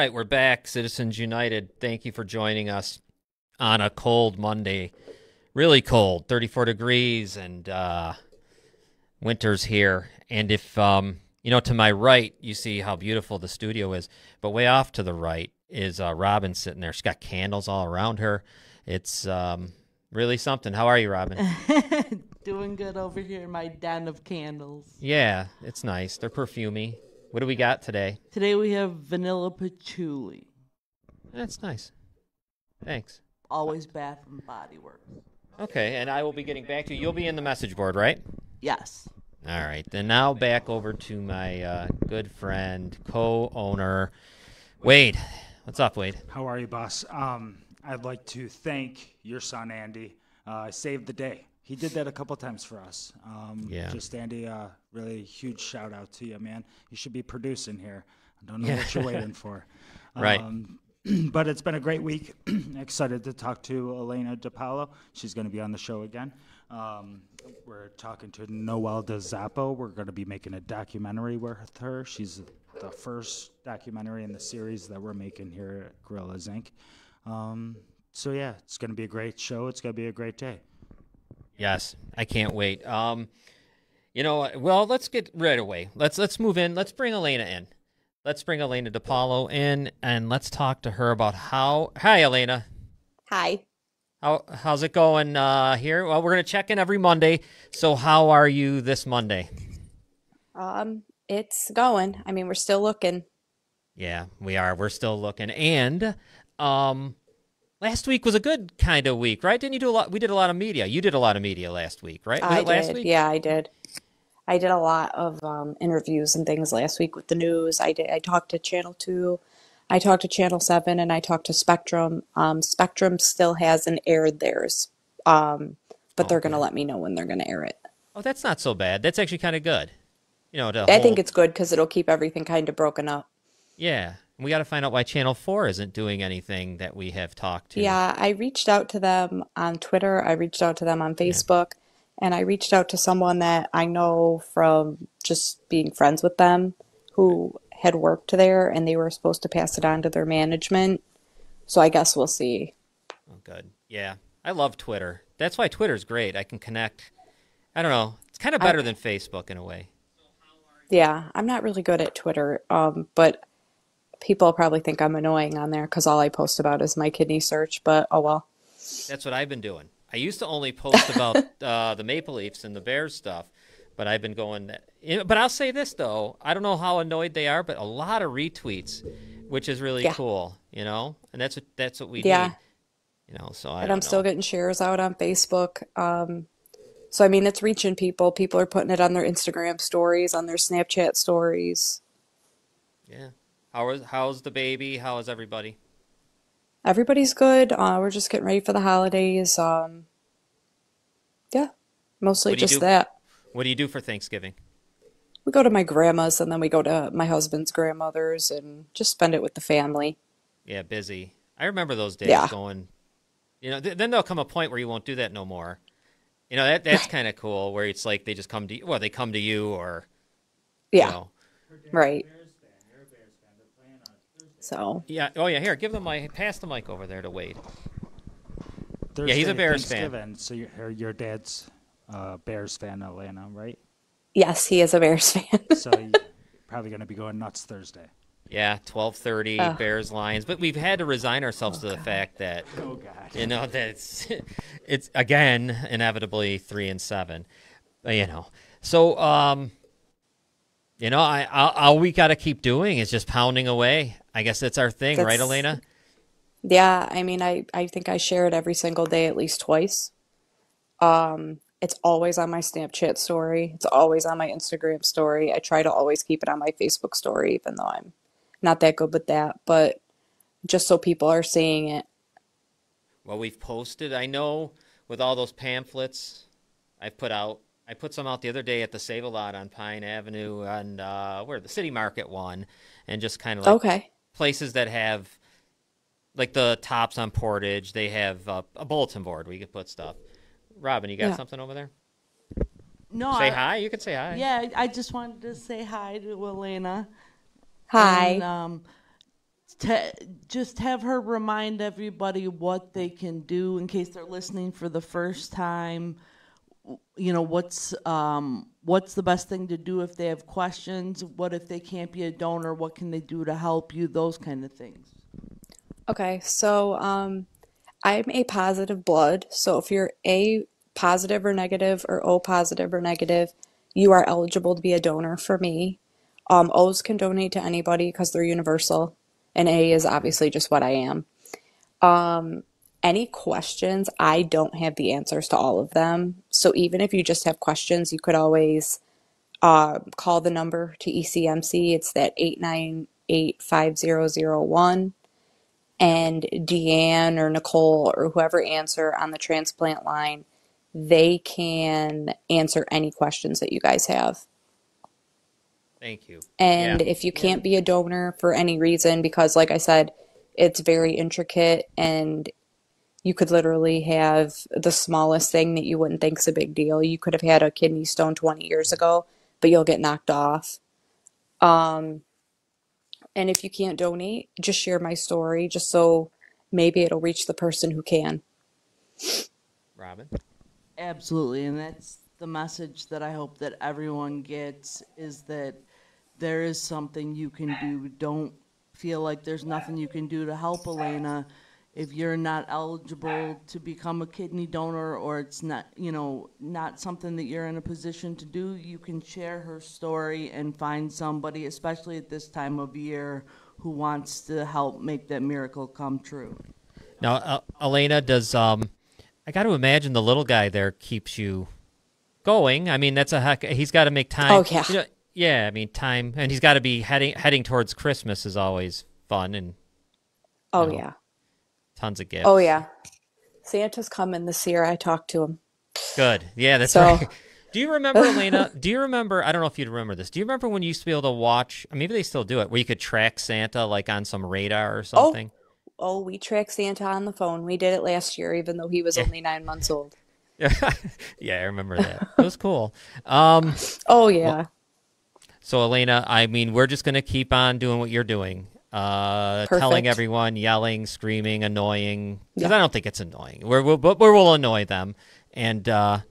right, we're back, Citizens United. Thank you for joining us on a cold Monday. Really cold, 34 degrees, and winter's here. And if, to my right, you see how beautiful the studio is, but way off to the right is Robin sitting there. She's got candles all around her. It's really something. How are you, Robin? Doing good over here in my den of candles. Yeah, it's nice. They're perfumey. What do we got today? Today we have vanilla patchouli. That's nice. Thanks. Always Bath and Body Works. Okay, and I will be getting back to you. You'll be in the message board, right? Yes. All right. Then now back over to my good friend, co-owner, Wade. What's up, Wade? How are you, boss? I'd like to thank your son, Andy. Saved the day. He did that a couple times for us. Just Andy, really huge shout out to you, man. You should be producing here. I don't know what you're waiting for. Right. But it's been a great week. Excited to talk to Elena DePaolo. She's going to be on the show again. We're talking to Noelle DelZoppo. We're going to be making a documentary with her. She's the first documentary in the series that we're making here at Gorillas Inc. So yeah, it's going to be a great show. It's going to be a great day. Yes, I can't wait. Well, let's get right away. Let's move in. Let's bring Elena in. Let's bring Elena DePaolo in, and let's talk to her about how. Hi, Elena. Hi. How's it going here? Well, we're gonna check in every Monday. So, how are you this Monday? It's going. I mean, we're still looking. Yeah, we are. We're still looking. And last week was a good kind of week, right? Didn't you do a lot? We did a lot of media. You did a lot of media last week, right? Was it last week? Yeah, I did. I did a lot of interviews and things last week with the news. I talked to Channel 2, I talked to Channel 7, and I talked to Spectrum. Spectrum still hasn't aired theirs, but they're going to let me know when they're going to air it. Oh, that's not so bad. That's actually kind of good. I think it's good because it'll keep everything kind of broken up. Yeah. We got to find out why Channel 4 isn't doing anything that we have talked to. Yeah, I reached out to them on Twitter. I reached out to them on Facebook. And I reached out to someone that I know from just being friends with them who had worked there, and they were supposed to pass it on to their management. So I guess we'll see. Oh, good. Yeah. I love Twitter. That's why Twitter's great. I can connect. I don't know. It's kind of better than Facebook in a way. Yeah, I'm not really good at Twitter, but people probably think I'm annoying on there because all I post about is my kidney search, but oh well. That's what I've been doing. I used to only post about the Maple Leafs and the Bears stuff, but I've been going. But I'll say this though, I don't know how annoyed they are, but a lot of retweets, which is really cool, and that's what we need. So I'm still getting shares out on Facebook. So I mean, it's reaching people. People are putting it on their Instagram stories, on their Snapchat stories. Yeah. How's the baby? How is everybody? Everybody's good. We're just getting ready for the holidays. Mostly just that. What do you do for Thanksgiving? We go to my grandma's, and then we go to my husband's grandmother's and just spend it with the family. Yeah, busy. I remember those days going, then there'll come a point where you won't do that no more. That's kind of cool, where it's like they just come to you, they come to you or, Right. So yeah, here, pass the mic over there to Wade. Thursday, he's a Bears fan. So your dad's Bears fan, Atlanta, right? Yes, he is a Bears fan. So you're probably going to be going nuts Thursday. Yeah, 12:30 Bears Lions, but we've had to resign ourselves to the fact that that it's again inevitably 3-7. So all we got to keep doing is just pounding away. I guess that's our thing, right, Elena? Yeah, I mean, I think I share it every single day at least twice. It's always on my Snapchat story. It's always on my Instagram story. I try to always keep it on my Facebook story, even though I'm not that good with that, but just so people are seeing it. Well, we've posted, I know, with all those pamphlets I put some out the other day at the Save-A-Lot on Pine Avenue and where the City Market one, and just kind of like places that have, like the Tops on Portage, they have a bulletin board where you can put stuff. Robin, you got something over there? No. Say hi. You could say hi. Yeah, I just wanted to say hi to Elena. Hi. And, to just have her remind everybody what they can do in case they're listening for the first time. You know, what's the best thing to do if they have questions? What if they can't be a donor? What can they do to help you? Those kind of things. Okay, so I'm A positive blood. So if you're A positive or negative or O positive or negative, you are eligible to be a donor for me. O's can donate to anybody because they're universal, and A is obviously just what I am. Any questions, I don't have the answers to all of them. So even if you just have questions, you could always call the number to ECMC. It's that 898-5001. And Deanne or Nicole or whoever answer on the transplant line, they can answer any questions that you guys have. Thank you. Yeah. And if you can't be a donor for any reason, because like I said, it's very intricate and you could literally have the smallest thing that you wouldn't think is a big deal. You could have had a kidney stone 20 years ago, but you'll get knocked off. And if you can't donate, just share my story just so maybe it'll reach the person who can. Robin? Absolutely, and that's the message that I hope that everyone gets, is that there is something you can do. Don't feel like there's nothing you can do to help Elena. If you're not eligible to become a kidney donor, or it's not, not something that you're in a position to do, you can share her story and find somebody, especially at this time of year, who wants to help make that miracle come true. Now, Elena, does I got to imagine the little guy there keeps you going. I mean, that's a heck. He's got to make time. Oh, yeah. Yeah, I mean, time, and he's got to be heading towards Christmas is always fun, and yeah. tons of gifts. Oh, yeah. Santa's coming this year. I talked to him. Good. Yeah, that's right. Do you remember, Elena? Do you remember? I don't know if you'd remember this. Do you remember when you used to be able to watch? Maybe they still do it, where you could track Santa like on some radar or something. Oh, we track Santa on the phone. We did it last year, even though he was only 9 months old. Yeah, I remember that. It was cool. Oh, yeah. Well, so, Elena, I mean, we're just going to keep on doing what you're doing. Telling everyone, yelling, screaming, annoying. Because I don't think it's annoying. We'll annoy them. And I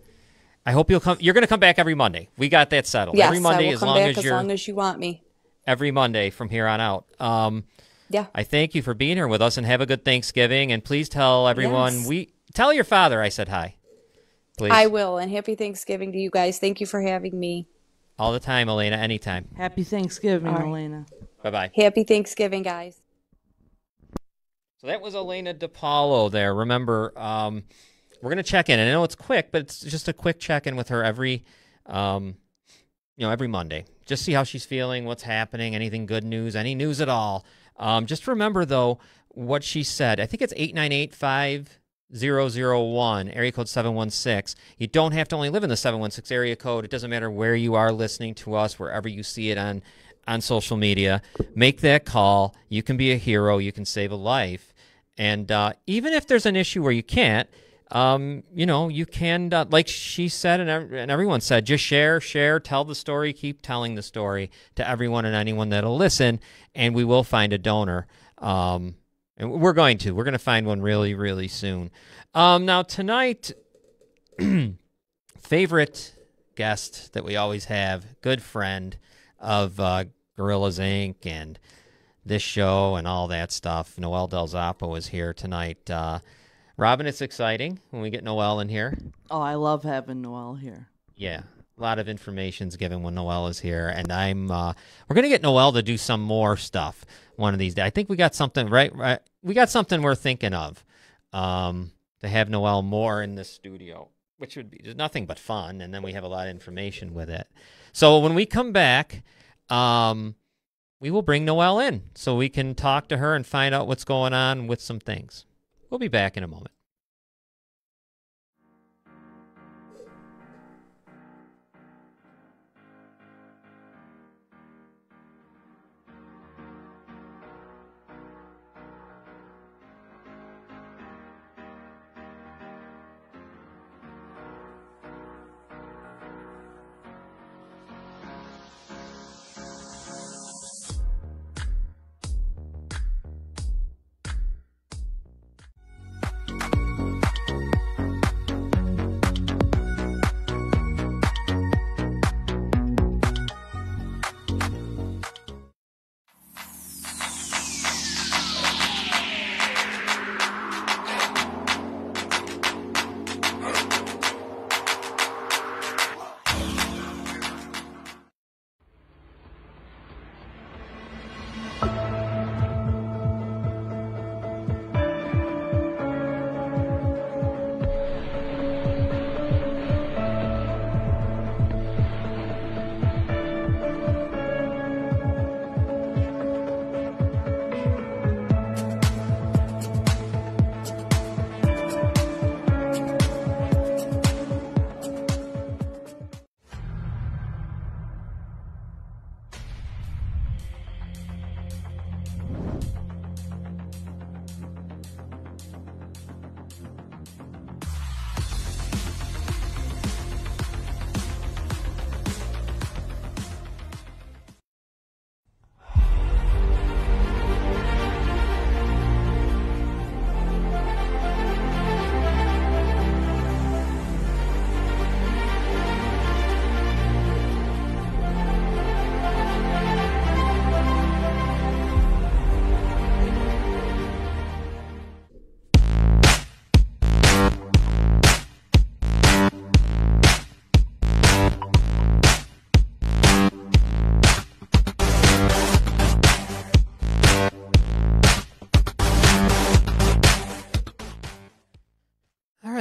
hope you'll come. You're going to come back every Monday. We got that settled. Yes, every Monday, I will as come long back as you're, as long as you want me. Every Monday from here on out. Yeah. I thank you for being here with us, and have a good Thanksgiving. And please tell everyone, Yes. Tell your father I said hi. Please. I will, and happy Thanksgiving to you guys. Thank you for having me. All the time, Elena, anytime. Happy Thanksgiving, All right. Elena. Bye-bye. Happy Thanksgiving, guys. So that was Elena DePaulo there. Remember, we're going to check in. And I know it's quick, but it's just a quick check-in with her every Monday. Just see how she's feeling, what's happening, anything good news, any news at all. Just remember, though, what she said. I think it's 898-5001, area code 716. You don't have to only live in the 716 area code. It doesn't matter where you are listening to us, wherever you see it on social media. Make that call. You can be a hero. You can save a life. And even if there's an issue where you can't, you can, like she said and everyone said, just share, tell the story, keep telling the story to everyone and anyone that'll listen, and we will find a donor. And we're going to find one really, really soon. Now tonight, favorite guest that we always have, good friend of Gorillas Inc. and this show and all that stuff. Noelle DelZoppo is here tonight. Robin, it's exciting when we get Noelle in here. Oh, I love having Noelle here. Yeah, a lot of information's given when Noelle is here, and we're going to get Noelle to do some more stuff one of these days. I think we got something, right? We got something we're thinking of to have Noelle more in the studio, which would be just nothing but fun, and then we have a lot of information with it. So when we come back, we will bring Noelle in so we can talk to her and find out what's going on with some things. We'll be back in a moment.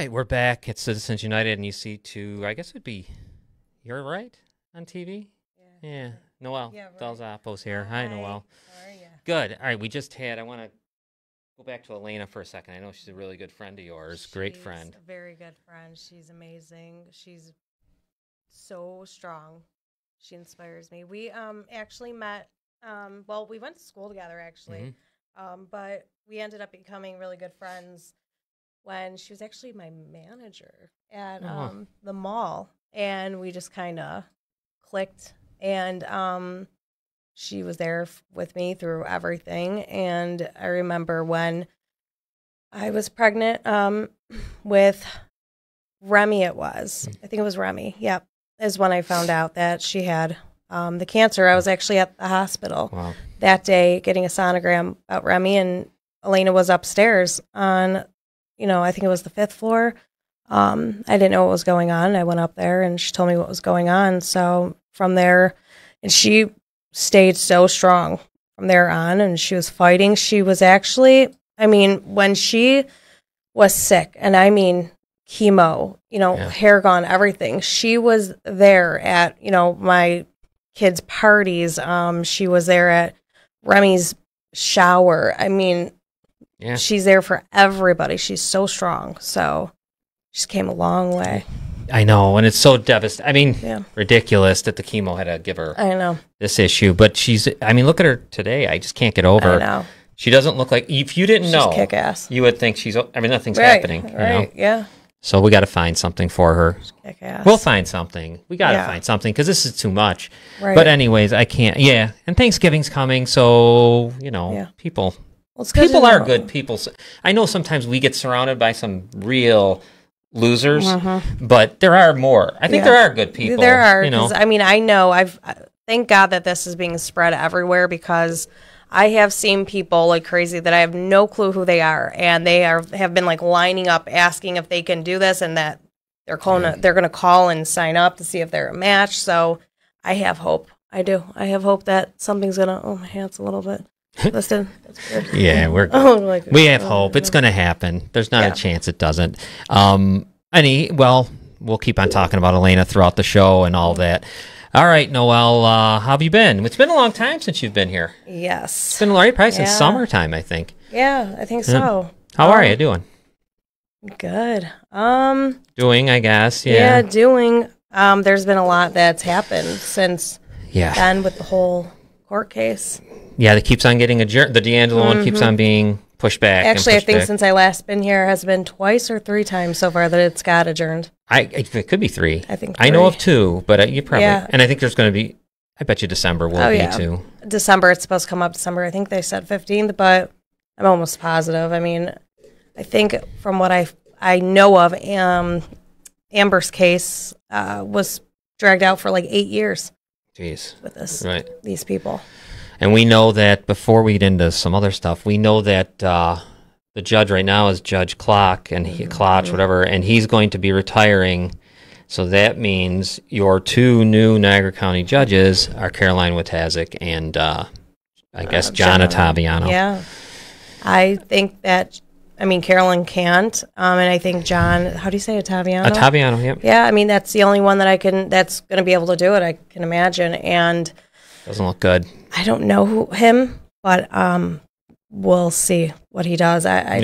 right, we're back at Citizens United, and you see I guess it'd be, you're right, on TV? Yeah. Noelle, DelZoppo's here. Hi, Noelle. How are you? Good. All right, I want to go back to Elena for a second. I know she's a really good friend of yours, great friend. She's a very good friend. She's amazing. She's so strong. She inspires me. We actually met, well, we went to school together, actually, but we ended up becoming really good friends when she was actually my manager at the mall, and we just kind of clicked, and she was there with me through everything. And I remember when I was pregnant with Remy, I think it was Remy, yep, is when I found out that she had the cancer. I was actually at the hospital that day getting a sonogram about Remy, and Elena was upstairs on, I think it was the 5th floor. I didn't know what was going on. I went up there, and she told me what was going on. So from there, and she stayed so strong from there on, and she was fighting. She was actually, when she was sick, and I mean chemo, hair gone, everything, she was there at, my kids' parties. She was there at Remy's shower. She's there for everybody. She's so strong. So she came a long way. I know, and it's so devastating. Ridiculous that the chemo had to give her this issue. But look at her today. I just can't get over. I know. She doesn't look like, if you didn't know, kick-ass. You would think nothing's happening. Right, yeah. So we got to find something for her. Kick-ass. We'll find something. We got to find something, because this is too much. Right. But anyways, I can't. Yeah, and Thanksgiving's coming, so, people... People are good people. I know sometimes we get surrounded by some real losers, but there are more. I think there are good people. There are. I know. Thank God that this is being spread everywhere, because I have seen people like crazy that I have no clue who they are, and they have been like lining up asking if they can do this, and that they're going to call and sign up to see if they're a match. So I have hope. I do. I have hope that something's gonna. Oh, my hand's a little bit. Listen, that's good. Yeah, we have hope. It's going to happen. There's not a chance it doesn't. We'll keep on talking about Elena throughout the show and all that. All right, Noelle, how have you been? It's been a long time since you've been here. Yes. It's been probably since summertime, I think. Yeah, I think so. How are you doing? Good. Doing, I guess. Yeah, doing. There's been a lot that's happened since then with the whole court case. Yeah, it keeps on getting adjourned. The D'Angelo one keeps on being pushed back. Actually, I think since I last been here, has been twice or 3 times so far that it's got adjourned. It could be 3. I think 3. I know of 2, but you probably. Yeah. And I think there's going to be. I bet you December will be too. December, it's supposed to come up December. I think they said 15th, but I'm almost positive. I think from what I know of, Amber's case was dragged out for like 8 years. Jeez. With these people. And we know that, before we get into some other stuff, we know that the judge right now is Judge Klotz, whatever, and he's going to be retiring. So that means your 2 new Niagara County judges are Caroline Watazik and, I guess, John Ottaviano. Yeah. I think that, Caroline can't, and I think John, how do you say Ottaviano? Ottaviano, yep. Yeah, that's the only one that that's going to be able to do it, I can imagine, and... Doesn't look good. I don't know him, but we'll see what he does. I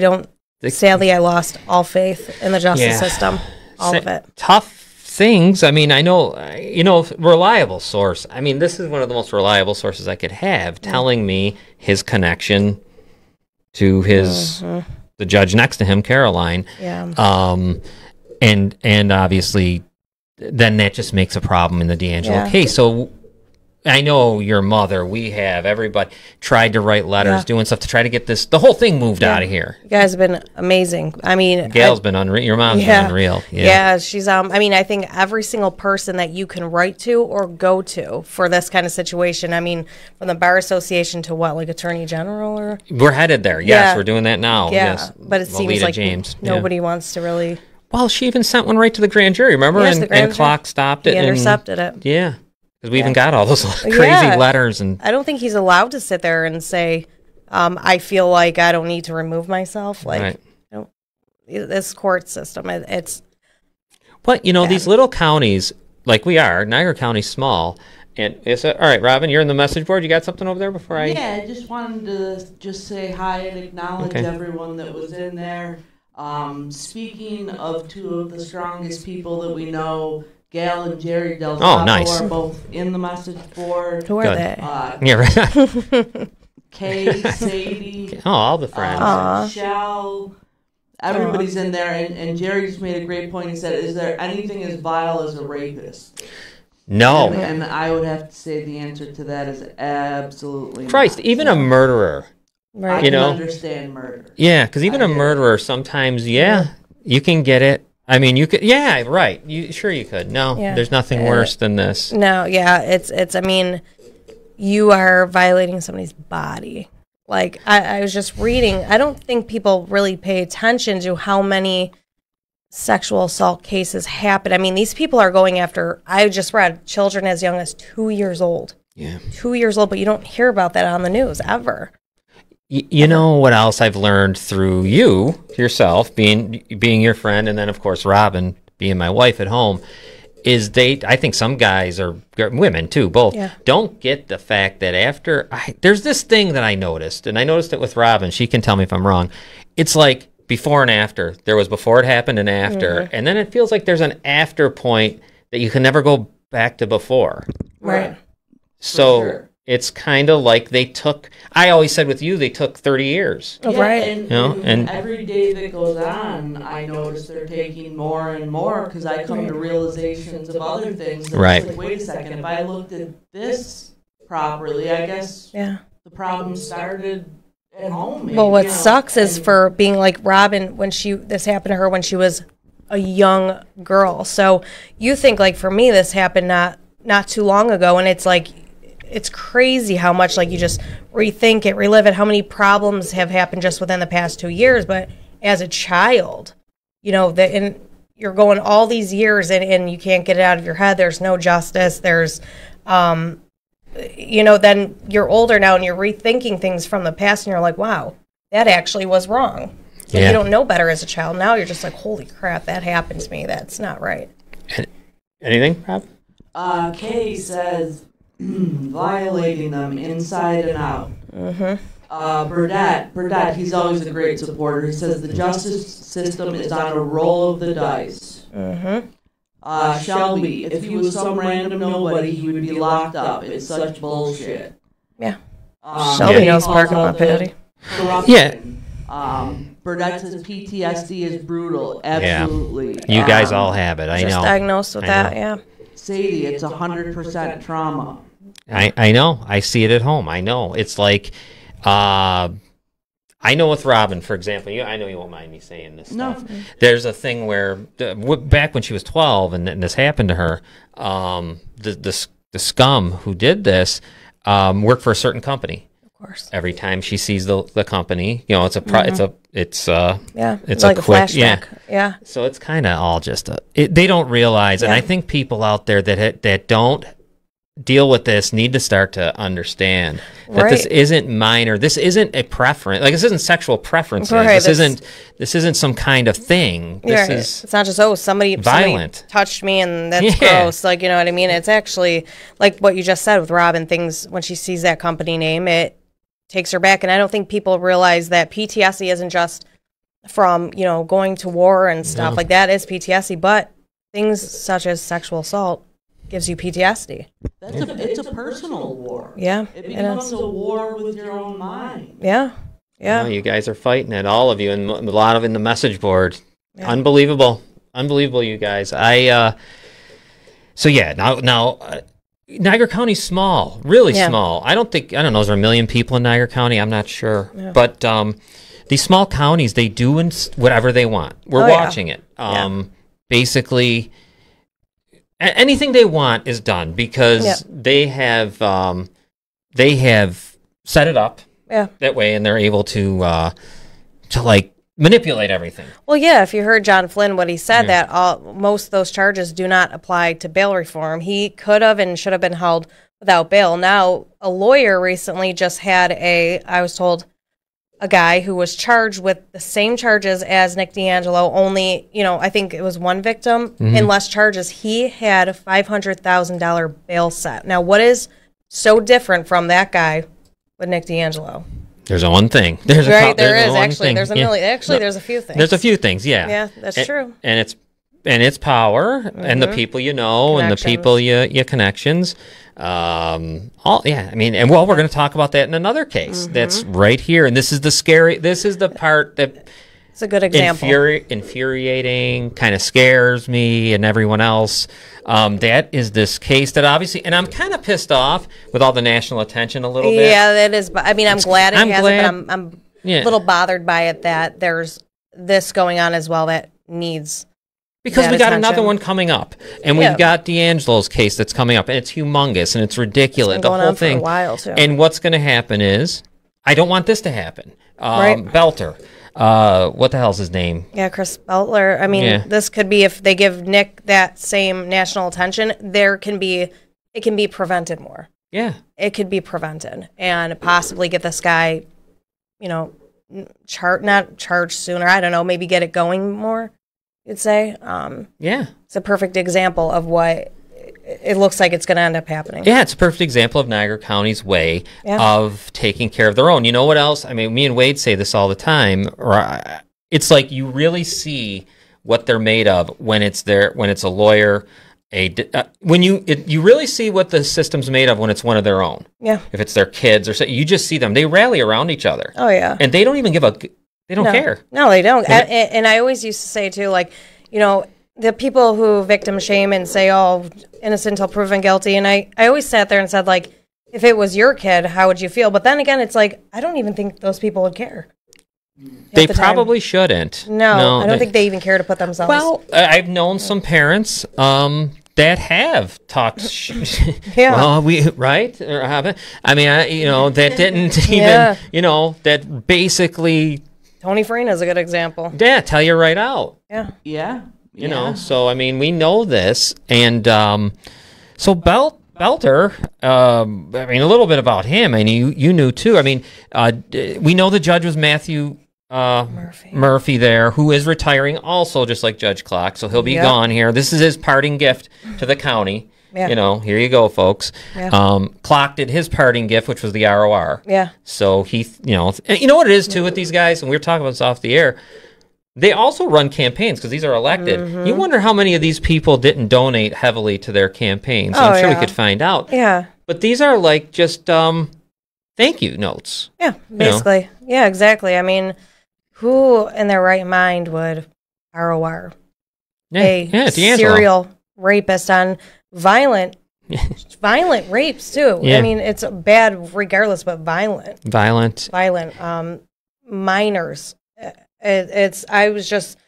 don't. Sadly, I lost all faith in the justice system, all of it. Tough things. I know, reliable source. This is one of the most reliable sources I could have telling me his connection to the judge next to him, Caroline. Yeah. And obviously, then that just makes a problem in the D'Angelo case. So. I know your mother, we have, everybody tried to write letters, doing stuff to try to get the whole thing moved out of here. You guys have been amazing. Gail's been unreal. Your mom's been unreal. Yeah, she's, I think every single person that you can write to or go to for this kind of situation, from the Bar Association to Attorney General or? We're headed there. Yes, we're doing that now. Yeah, yes. But it seems like James. Nobody wants to really. Well, she even sent one right to the grand jury, remember? Yes, and Clark stopped it. He intercepted it. Yeah. Because we even got all those crazy letters. And I don't think he's allowed to sit there and say, I feel like I don't need to remove myself. this court system. It's But, bad. these little counties, like we are, Niagara County's small. And all right, Robin, you're in the message board. You got something over there before I? Yeah, I just wanted to just say hi and acknowledge Okay. everyone that was in there. Speaking of two of the strongest people that we know, Gail and Jerry DelZoppo nice. are both in the message board. who are Good. they? Yeah, right. Kay, Sadie, Oh, all the friends. Aw. Michelle, everybody's in there, and Jerry just made a great point. He said, "Is there anything as vile as a rapist?" No. And I would have to say the answer to that is absolutely Christ, not. even a murderer. I Right. You can know? understand murder. Yeah, because even I a get it. murderer sometimes, you can get it. I mean, you could. Yeah, right. Sure you could. No, Yeah. there's nothing worse than this. No, yeah, it's. I mean, you are violating somebody's body. Like I was just reading. I don't think people really pay attention to how many sexual assault cases happen. I mean, these people are going after. I just read children as young as 2 years old. Yeah. 2 years old, but you don't hear about that on the news ever. You know what else I've learned through you yourself, being your friend, and then of course Robin being my wife at home, is I think some guys or women too, both, Yeah. don't get the fact that there's this thing that I noticed, and I noticed it with Robin. She can tell me if I'm wrong. It's like before and after. There was before it happened and after, and then it feels like there's an after point that you can never go back to before. Right. So sure. it's kind of like I always said with you, they took 30 years. Oh, Yeah, right. And, You know, and and- every day that goes on, I notice they're taking more and more because I come to realizations of other things. And Right. It's like, wait a second, if I looked at this properly, I guess Yeah. the problem started at home. Maybe, Well, what you know, sucks is and- for being like Robin when this happened to her when she was a young girl. So you think like for me this happened not too long ago, and it's like it's crazy how much like you just rethink it, relive it, how many problems have happened just within the past 2 years. But as a child, and you're going all these years and you can't get it out of your head. There's no justice. There's then you're older now and you're rethinking things from the past and you're like, wow, that actually was wrong. Like Yeah. you don't know better as a child. Now you're just like, holy crap, that happened to me. That's not right. Anything, Rob? Kay says violating them inside and out. Burdett, he's always a great supporter. He says the justice system is on a roll of the dice. Shelby, if he was some random nobody, he would be locked up. It's such bullshit. Yeah. Shelby Shelby knows parking lot patty. corruption. Burdett says PTSD is brutal. Absolutely. You guys all have it. I Just know. diagnosed with I that, know. yeah. Sadie, it's 100% trauma. I know. I see it at home. I know. It's like, I know with Robin, for example. I know you won't mind me saying this No. stuff. There's a thing where back when she was 12 and this happened to her, the scum who did this worked for a certain company. Of course. Every time she sees the company, it's a Yeah. it's like a a quick flashback. Yeah. So it's kind of all just they don't realize, and Yeah. I think people out there that don't deal with this need to start to understand that this Right. isn't minor. This isn't a preference. Like this isn't sexual preferences. Right, This isn't some kind of thing. This Yeah, is it's not just somebody violent. touched me and that's Yeah. gross. Like you know what I mean? It's actually like what you just said with Robin. Things when she sees that company name, it takes her back. And I don't think people realize that PTSD isn't just from going to war and stuff No. like that. Is PTSD, but things such as sexual assault gives you PTSD. It's a personal war. Yeah, It it becomes is. a war with your own mind. Yeah, yeah. You guys are fighting it, all of you, and a lot of in the message board. Yeah. Unbelievable, you guys. Now. Niagara County's small, really Yeah. small. I don't know, is there a million people in Niagara County? I'm not sure. Yeah. But these small counties, they do whatever they want. We're Oh, yeah. watching it. Basically, anything they want is done because Yeah. they have set it up Yeah. that way, and they're able to like manipulate everything. Well, yeah, if you heard John Flynn, what he said, that most of those charges do not apply to bail reform. He could have and should have been held without bail. Now, a lawyer recently just had I was told, a guy who was charged with the same charges as Nick D'Angelo, only, I think it was one victim and less charges. He had a $500,000 bail set. Now, what is so different from that guy with Nick D'Angelo? There's one thing. There's There's a million. Actually, there's a few things. There's a few things, yeah. Yeah, that's true. And it's power and the people you know and the people you connections. And we're going to talk about that in another case. That's right here, and this is the part that it's a good example. Infuriating, kind of scares me and everyone else. That is this case that obviously, and I'm kind of pissed off with all the national attention a little bit. Yeah, that is. I mean, I'm glad it has it, but I'm a little bothered by it that there's this going on as well that needs. Because we got another one coming up, and we've got D'Angelo's case that's coming up, and it's humongous, and it's ridiculous. It's been going the whole on thing. For a while, too. And what's going to happen is, I don't want this to happen. Right. Belter. What the hell's his name? Yeah, Chris Belter. I mean, this could be, if they give Nick that same national attention, it can be prevented more. Yeah. It could be prevented and possibly get this guy, not charged sooner. I don't know, maybe get it going more, you'd say. It's a perfect example of what it looks like it's going to end up happening. Yeah, it's a perfect example of Niagara County's way of taking care of their own. You know what else? I mean, me and Wade say this all the time. It's like you really see what they're made of when it's a lawyer. When you really see what the system's made of when it's one of their own. Yeah. If it's their kids or so, you just see them. They rally around each other. Oh yeah. And they don't even they don't care. No, they don't. And I always used to say too, like, the people who victim shame and say, oh, innocent until proven guilty. And I always sat there and said, like, if it was your kid, how would you feel? But then again, it's like, I don't even think those people would care. They probably shouldn't. No, I don't think they even care to put themselves. Well, I've known some parents that have talked. Yeah. Well, right? Or haven't? I mean, that didn't even, that basically. Tony Farina's a good example. Yeah, tell you right out. Yeah. You know, so I mean, we know this, and so Belter. I mean, a little bit about him. I mean, you knew too. I mean, we know the judge was Matthew Murphy there, who is retiring also, just like Judge Clock. So he'll be gone here. This is his parting gift to the county. Yeah. Here you go, folks. Yeah. Clock did his parting gift, which was the ROR. Yeah. So he, you know what it is too with these guys, and we were talking about this off the air. They also run campaigns because these are elected. Mm-hmm. You wonder how many of these people didn't donate heavily to their campaigns. I'm sure we could find out. Yeah. But these are like just thank you notes. Yeah, basically. Yeah, exactly. I mean, who in their right mind would ROR a serial rapist on violent rapes too? Yeah. I mean, it's bad regardless, but violent. Minors. I was just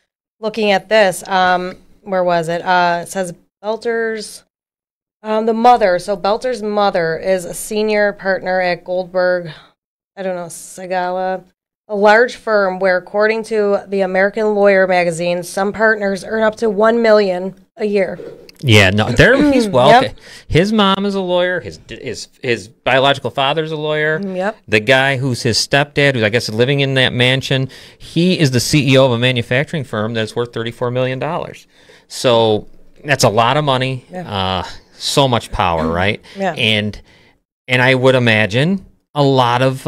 looking at this. Where was it? It says Belter's the mother. So Belter's mother is a senior partner at Goldberg, Segala, a large firm where, according to the American Lawyer magazine, some partners earn up to $1 million a year. Yeah, no, he's wealthy. Yep. His mom is a lawyer. His biological father's a lawyer. Yep. The guy who's his stepdad, who's I guess living in that mansion, he is the CEO of a manufacturing firm that's worth $34 million. So that's a lot of money. Yeah. So much power, right? Yeah. And I would imagine a lot of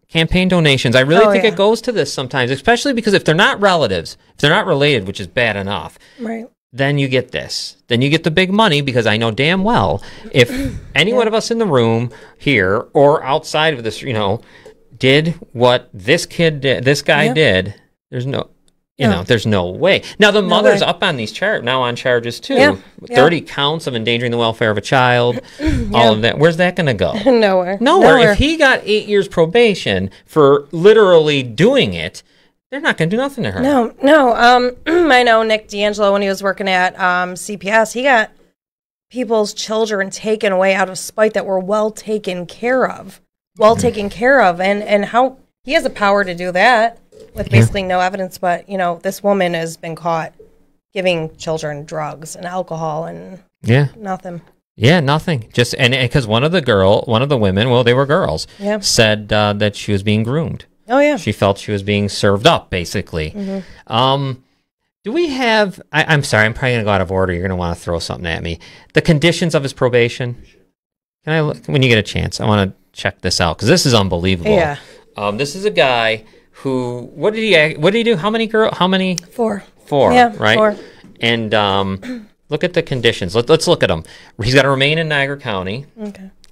campaign donations. I really think it goes to this sometimes, especially because if they're not relatives, if they're not related, which is bad enough. Right. Then you get this. Then you get the big money, because I know damn well if any one of us in the room here or outside of this, did what this kid did, this guy did, there's there's no way. Now the mother's up on these charges too. Yeah. 30 counts of endangering the welfare of a child, all of that. Where's that going to go? Nowhere. If he got 8 years probation for literally doing it, they're not going to do nothing to her. No. I know Nick D'Angelo, when he was working at CPS, he got people's children taken away out of spite that were well taken care of. And how he has the power to do that with basically no evidence. But, this woman has been caught giving children drugs and alcohol and nothing. Yeah, nothing. Just because one of the women, well, they were girls, said that she was being groomed. Oh, yeah. She felt she was being served up, basically. Do we have, I'm sorry, I'm probably going to go out of order. You're going to want to throw something at me. The conditions of his probation. Can I look, when you get a chance, I want to check this out because this is unbelievable. Yeah. This is a guy who, what did he do? How many? 4. 4, Yeah, right? 4. And look at the conditions. Let's look at them. He's got to remain in Niagara County.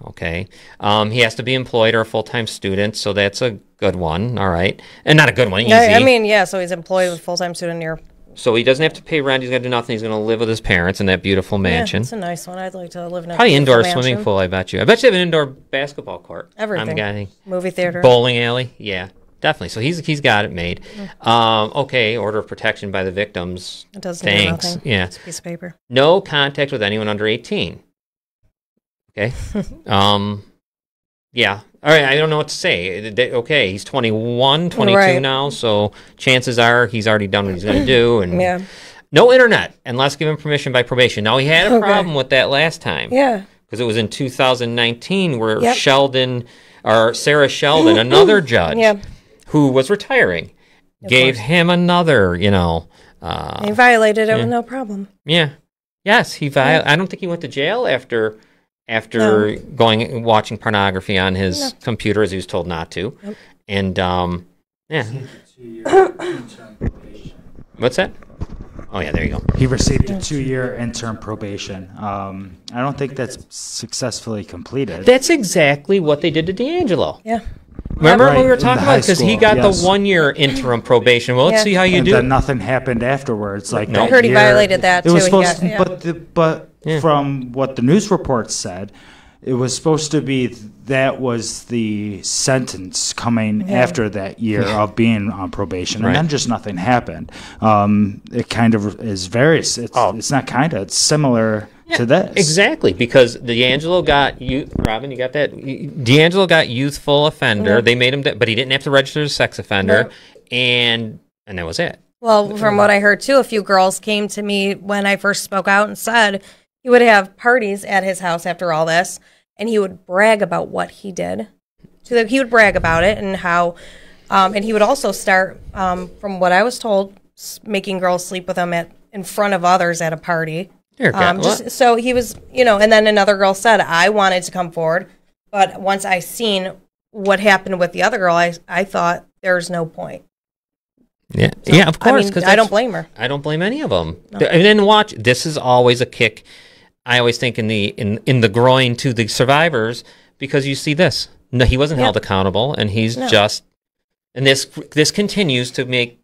Okay. He has to be employed or a full-time student, so that's a good one. All right. And not a good one, easy. I mean, yeah, so he's employed with full-time student near. So he doesn't have to pay rent. He's going to do nothing. He's going to live with his parents in that beautiful mansion. Yeah, it's a nice one. I'd like to live in a Probably indoor mansion. swimming pool, I bet you. I bet you have an indoor basketball court. Everything. I'm guessing. Movie theater. Bowling alley. Yeah, definitely. So he's got it made. Okay, order of protection by the victims. It doesn't Thanks. do nothing. Yeah. It's a piece of paper. No contact with anyone under 18. Okay. Yeah. All right, I don't know what to say. Okay, he's 21, 22 Right. now, so chances are he's already done what he's going to do. And Yeah. no internet unless given permission by probation. Now, he had a problem with that last time. Yeah. Because it was in 2019 where Yep. Sarah Sheldon, another judge Yeah. who was retiring, gave him another, He violated it with no problem. yeah. Yes, I don't think he went to jail after going and watching pornography on his computer as he was told not to. Nope. And yeah. What's that? Oh yeah, there you go. He received a 2-year interim probation. I don't think that's successfully completed. That's exactly what they did to D'Angelo. Yeah. Remember Right, when we were in talking the about because high he school, got yes. the 1-year interim probation. Well, let's Yeah. see how you And do. then nothing happened afterwards. Like No. that I heard he year, violated that, It was too. supposed, He got- but Yeah. from what the news reports said, it was supposed to be that was the sentence coming after that year of being on probation, Right. and then just nothing happened. It kind of is very. It's not kind of. It's similar to this. Exactly, because D'Angelo got you, Robin. You got that? D'Angelo got youthful offender. They made him, but he didn't have to register as a sex offender, and that was it. Well, from what I heard too, a few girls came to me when I first spoke out and said he would have parties at his house after all this, and he would brag about what he did. So he would brag about it and how, and he would also start, from what I was told, making girls sleep with him in front of others at a party. Dear God, what? So he was, and then another girl said, I wanted to come forward, but once I seen what happened with the other girl, I thought there's no point. Yeah, So, yeah, of course. I mean, 'cause I don't that's- blame her. I don't blame any of them. And then watch. This is always a kick. I always think in the groin to the survivors because you see this. No, he wasn't held accountable, and he's just. And this continues to make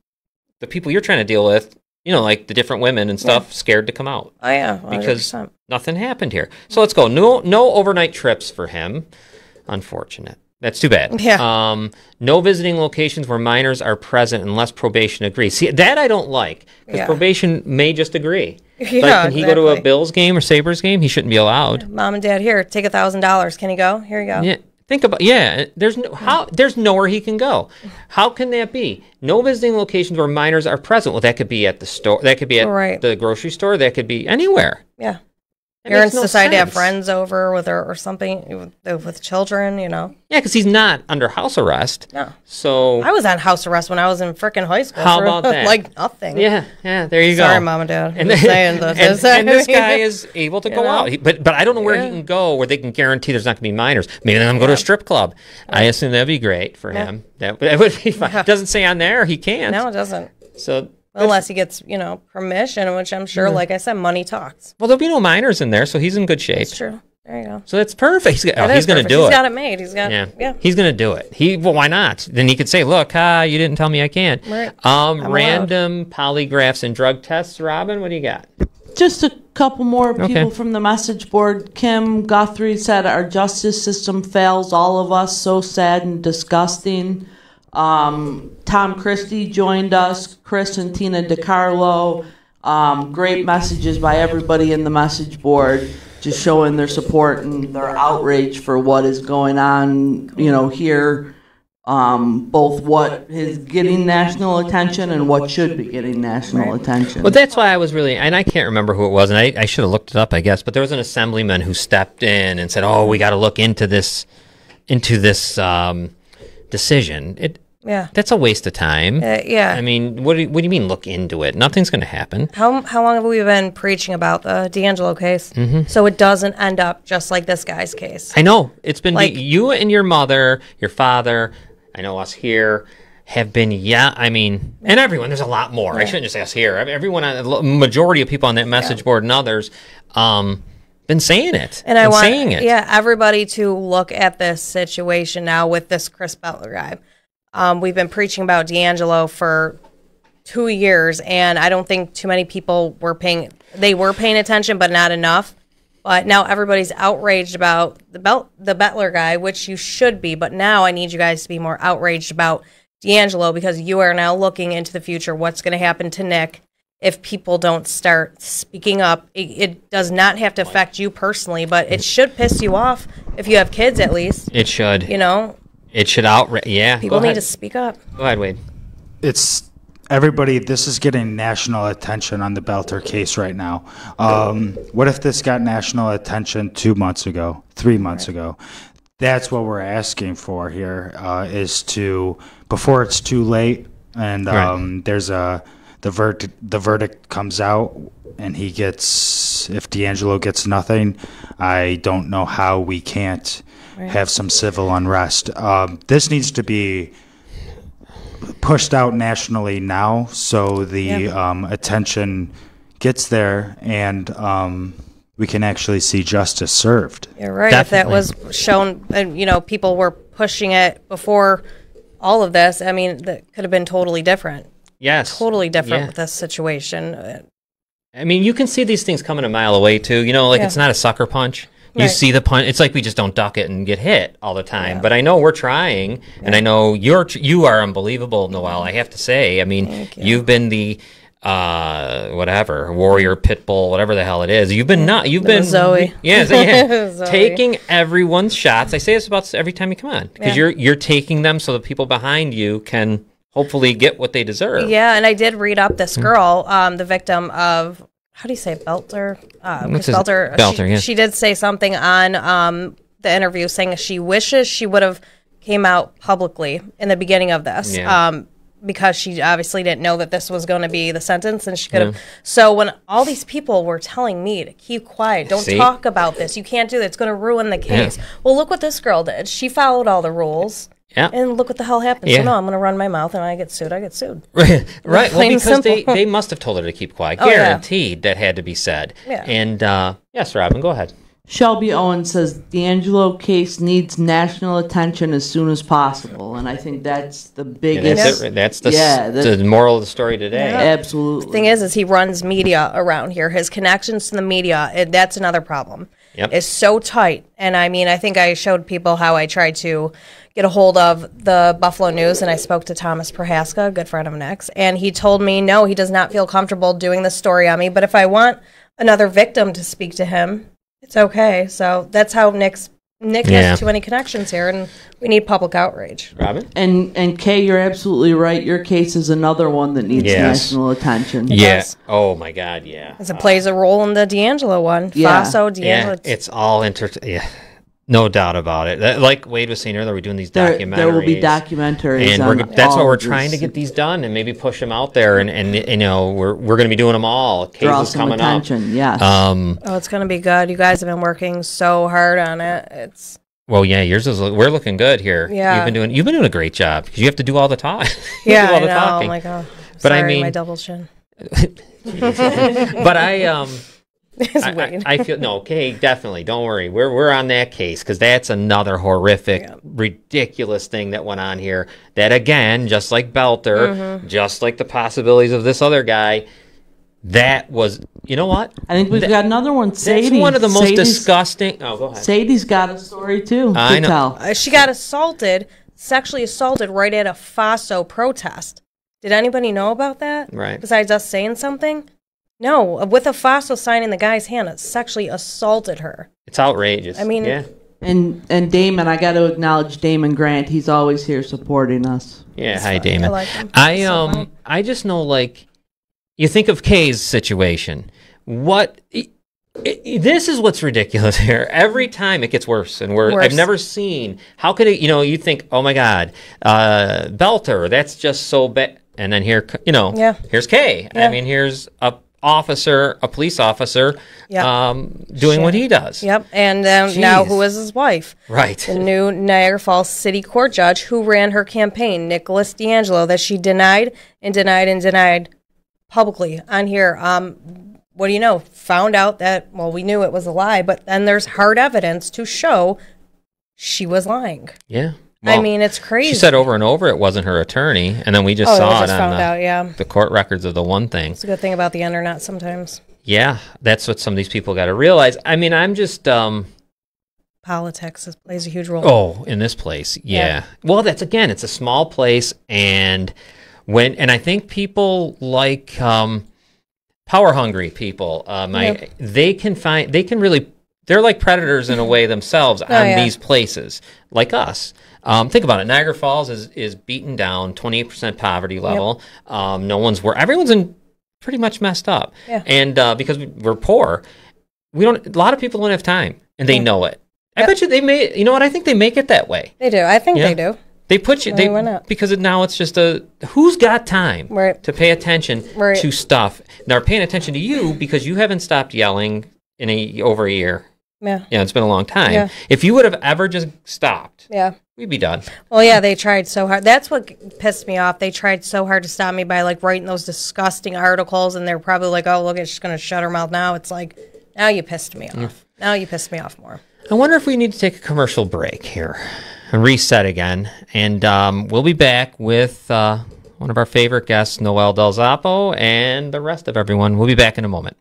the people you're trying to deal with, like the different women and stuff, scared to come out. Oh yeah, 100%. Because nothing happened here. So let's go. No overnight trips for him. Unfortunate. That's too bad. Yeah. No visiting locations where minors are present unless probation agrees. See, that I don't like because Yeah. probation may just agree. Yeah, Can he go to a exactly. Bills game or Sabres game? He shouldn't be allowed. Mom and Dad, here, take $1,000. Can you go? Here you go. Yeah. Think about there's nowhere he can go. How can that be? No visiting locations where minors are present. Well, that could be at the store. That could be at Right. the grocery store. That could be anywhere. Yeah. That Parents makes no decide to have sense. friends over with her or something with children. Yeah, because he's not under house arrest. No. So I was on house arrest when I was in frickin' high school. How for, about that? Like nothing. yeah, there you go. Sorry, Mom and Dad. And, I'm saying that. and this guy is able to You go know? out. But I don't know where he Yeah. can go where they can guarantee there's not going to be minors. Maybe let him go to a strip club. I assume that'd be great for him. That would be fine. Yeah. Doesn't say on there he can't. No, it doesn't. So Unless he gets, permission, which I'm sure, like I said, money talks. well, there'll be no minors in there, so he's in good shape. It's true. There you go. So that's perfect. He's That going is to perfect. do He's it. got it made. He's got, Yeah. yeah. He's going to do it. Well, why not? Then he could say, look, you didn't tell me I can't. Right. I'm Random polygraphs and drug tests. Robin, what do you got? Just a couple more Okay. people from the message board. Kim Guthrie said, our justice system fails all of us. So sad and disgusting. Tom Christie joined us. Chris and Tina DiCarlo. Great messages by everybody in the message board, just showing their support and their outrage for what is going on, here. Both what is getting national attention and what should be getting national attention. Well, that's why I was really, and I can't remember who it was, and I should have looked it up, I guess. But there was an assemblyman who stepped in and said, "Oh, we got to look into this decision." Yeah. That's a waste of time. Yeah. I mean, what do you mean look into it? Nothing's going to happen. How long have we been preaching about the D'Angelo case? So it doesn't end up just like this guy's case. I know. It's been Like- you and your mother, your father, I know us here have been, I mean, and everyone, there's a lot more. I shouldn't just say us here. Everyone, majority of people on that message board and others, been saying it. And I been want saying it. everybody to look at this situation now with this Chris Butler guy. We've been preaching about D'Angelo for 2 years, and I don't think too many people were paying attention, but not enough. But now everybody's outraged about the Butler guy, which you should be. But now I need you guys to be more outraged about D'Angelo, because you are now looking into the future. What's going to happen to Nick if people don't start speaking up? It does not have to affect you personally, but it should piss you off if you have kids, at least. It should. You know? It should People Go need ahead. to speak up. Go ahead, Wade. It's everybody. This is getting national attention on the Belter case right now. What if this got national attention 2 months ago, 3 months ago? That's what we're asking for here, is to, before it's too late, and there's the verdict comes out, and if D'Angelo gets nothing, I don't know how we can't have some civil unrest. This needs to be pushed out nationally now, so the attention gets there, and we can actually see justice served. You're right. Definitely. If that was shown, and people were pushing it before all of this, I mean, that could have been totally different. Yes. Totally different Yeah. with this situation. I mean, you can see these things coming a mile away, too. It's not a sucker punch. You Right. see the punch. It's like we just don't duck it and get hit all the time. But I know we're trying, and I know you are unbelievable, Noelle, I have to say. I mean, you've been the warrior pit bull, whatever the hell it is. You've been Zoe. Zoe. taking everyone's shots. I say this about every time you come on, because you're taking them so the people behind you can hopefully get what they deserve. Yeah, and I did read up this girl, the victim of, how do you say it, Belter? Chris Belter. Belter, she did say something on the interview saying she wishes she would have came out publicly in the beginning of this. Yeah. Because she obviously didn't know that this was going to be the sentence, and she could have. So when all these people were telling me to keep quiet, don't talk about this, you can't do that, it's going to ruin the case. Well, look what this girl did. She followed all the rules. Yeah. And look what the hell happened. Yeah. So no, I'm going to run my mouth, and I get sued. I get sued. Right. Well, Plain and because simple. they must have told her to keep quiet. Oh, yeah. Guaranteed that had to be said. Yeah. And yes, Robin, go ahead. Shelby Owen says D'Angelo case needs national attention as soon as possible, and I think that's the And biggest. that's the moral of the story today. Absolutely. Thing is he runs media around here. His connections to the media, that's another problem. Yep. Is so tight. And I mean, I think I showed people how I tried to get a hold of the Buffalo News, and I spoke to Thomas Prohaska, a good friend of Nick's, and he told me, no, he does not feel comfortable doing this story on me, but if I want another victim to speak to him, it's okay. So that's how Nick has too many connections here, and we need public outrage. Robin? And Kay, you're absolutely right. Your case is another one that needs national attention. Yes. Yeah. Oh my God. Yeah. As it plays a role in the D'Angelo one. Yeah. Faso, D'Angelo. Yeah. It's all Yeah. No doubt about it. Like Wade was saying earlier, we're doing these documentaries. There will be documentaries, and on that's all why we're of trying to this. get these done and maybe push them out there. And we're going to be doing them all. Draw Cases some coming attention. Yes. Oh, it's going to be good. You guys have been working so hard on it. It's Well, yeah, we're looking good here. Yeah. You've been doing a great job because you have to do all the talk. yeah, do all I the know. talking. Oh my God. But I Sorry, mean- my double chin. But It's Wade. I feel no. Okay, definitely. Don't worry. We're on that case because that's another horrific, ridiculous thing that went on here. That again, just like Belter, just like the possibilities of this other guy, that was. You know what? I think we've got another one. Sadie. That's one of the most Sadie's- disgusting. Oh, go ahead. Sadie's got a story too. I to know. tell. She got sexually assaulted right at a Faso protest. Did anybody know about that? Right. Besides us saying something? No, with a Faso sign in the guy's hand, it sexually assaulted her. It's outrageous. I mean- yeah, And Damon, I got to acknowledge Damon Grant. He's always here supporting us. yeah. Hi, I Damon. like him. So funny. I just know, like, you think of Kay's situation. What This is what's ridiculous here. Every time it gets worse and worse. I've never seen. How could it? You think, oh my God, Belter. That's just so bad. And then here, here's Kay. Yeah. I mean, here's a police officer, doing what he does. Yep. And now who is his wife? Right. The new Niagara Falls City Court judge who ran her campaign, Nicholas D'Angelo, that she denied publicly on here. What do you know? Found out that, we knew it was a lie, but then there's hard evidence to show she was lying. Yeah. Well, I mean, it's crazy. She said over and over it wasn't her attorney, and then we just saw it on the court records of the one thing. It's a good thing about the internet sometimes. Yeah, that's what some of these people got to realize. I mean, I'm just... Politics plays a huge role. Oh, in this place, yeah. Well, it's a small place, and I think people like... power hungry people, they're like predators in a way themselves on these places, like us. Think about it. Niagara Falls is beaten down, 28% poverty level. Everyone's in pretty much messed up. Yeah. And because we're poor, a lot of people don't have time, and they know it. I bet you they may. You know what? I think they make it that way. They do. I think they do. They put you because now it's just who's got time to pay attention to stuff. They're paying attention to you because you haven't stopped yelling in over a year. Yeah, it's been a long time. Yeah. If you would have ever just stopped, we'd be done. Well, yeah, they tried so hard. That's what pissed me off. They tried so hard to stop me by writing those disgusting articles, and they're probably like, "Oh, look, she's going to shut her mouth now." It's like, now you pissed me off. Now you pissed me off more. I wonder if we need to take a commercial break here and reset again. And we'll be back with one of our favorite guests, Noelle DelZoppo, and the rest of everyone. We'll be back in a moment.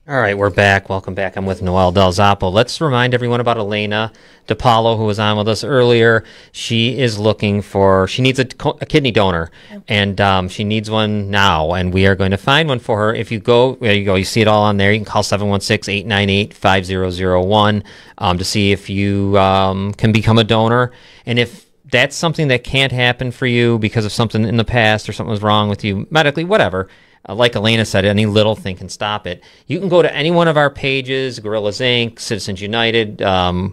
All right, we're back. Welcome back. I'm with Noelle DelZoppo. Let's remind everyone about Elena DiPaolo, who was on with us earlier. She is she needs a kidney donor, and she needs one now, and we are going to find one for her. If you go, there you go. You see it all on there. You can call 716-898-5001 to see if you can become a donor. And if that's something that can't happen for you because of something in the past or something was wrong with you medically, whatever, like Elena said, any little thing can stop it. You can go to any one of our pages, Gorillas Inc., Citizens United, all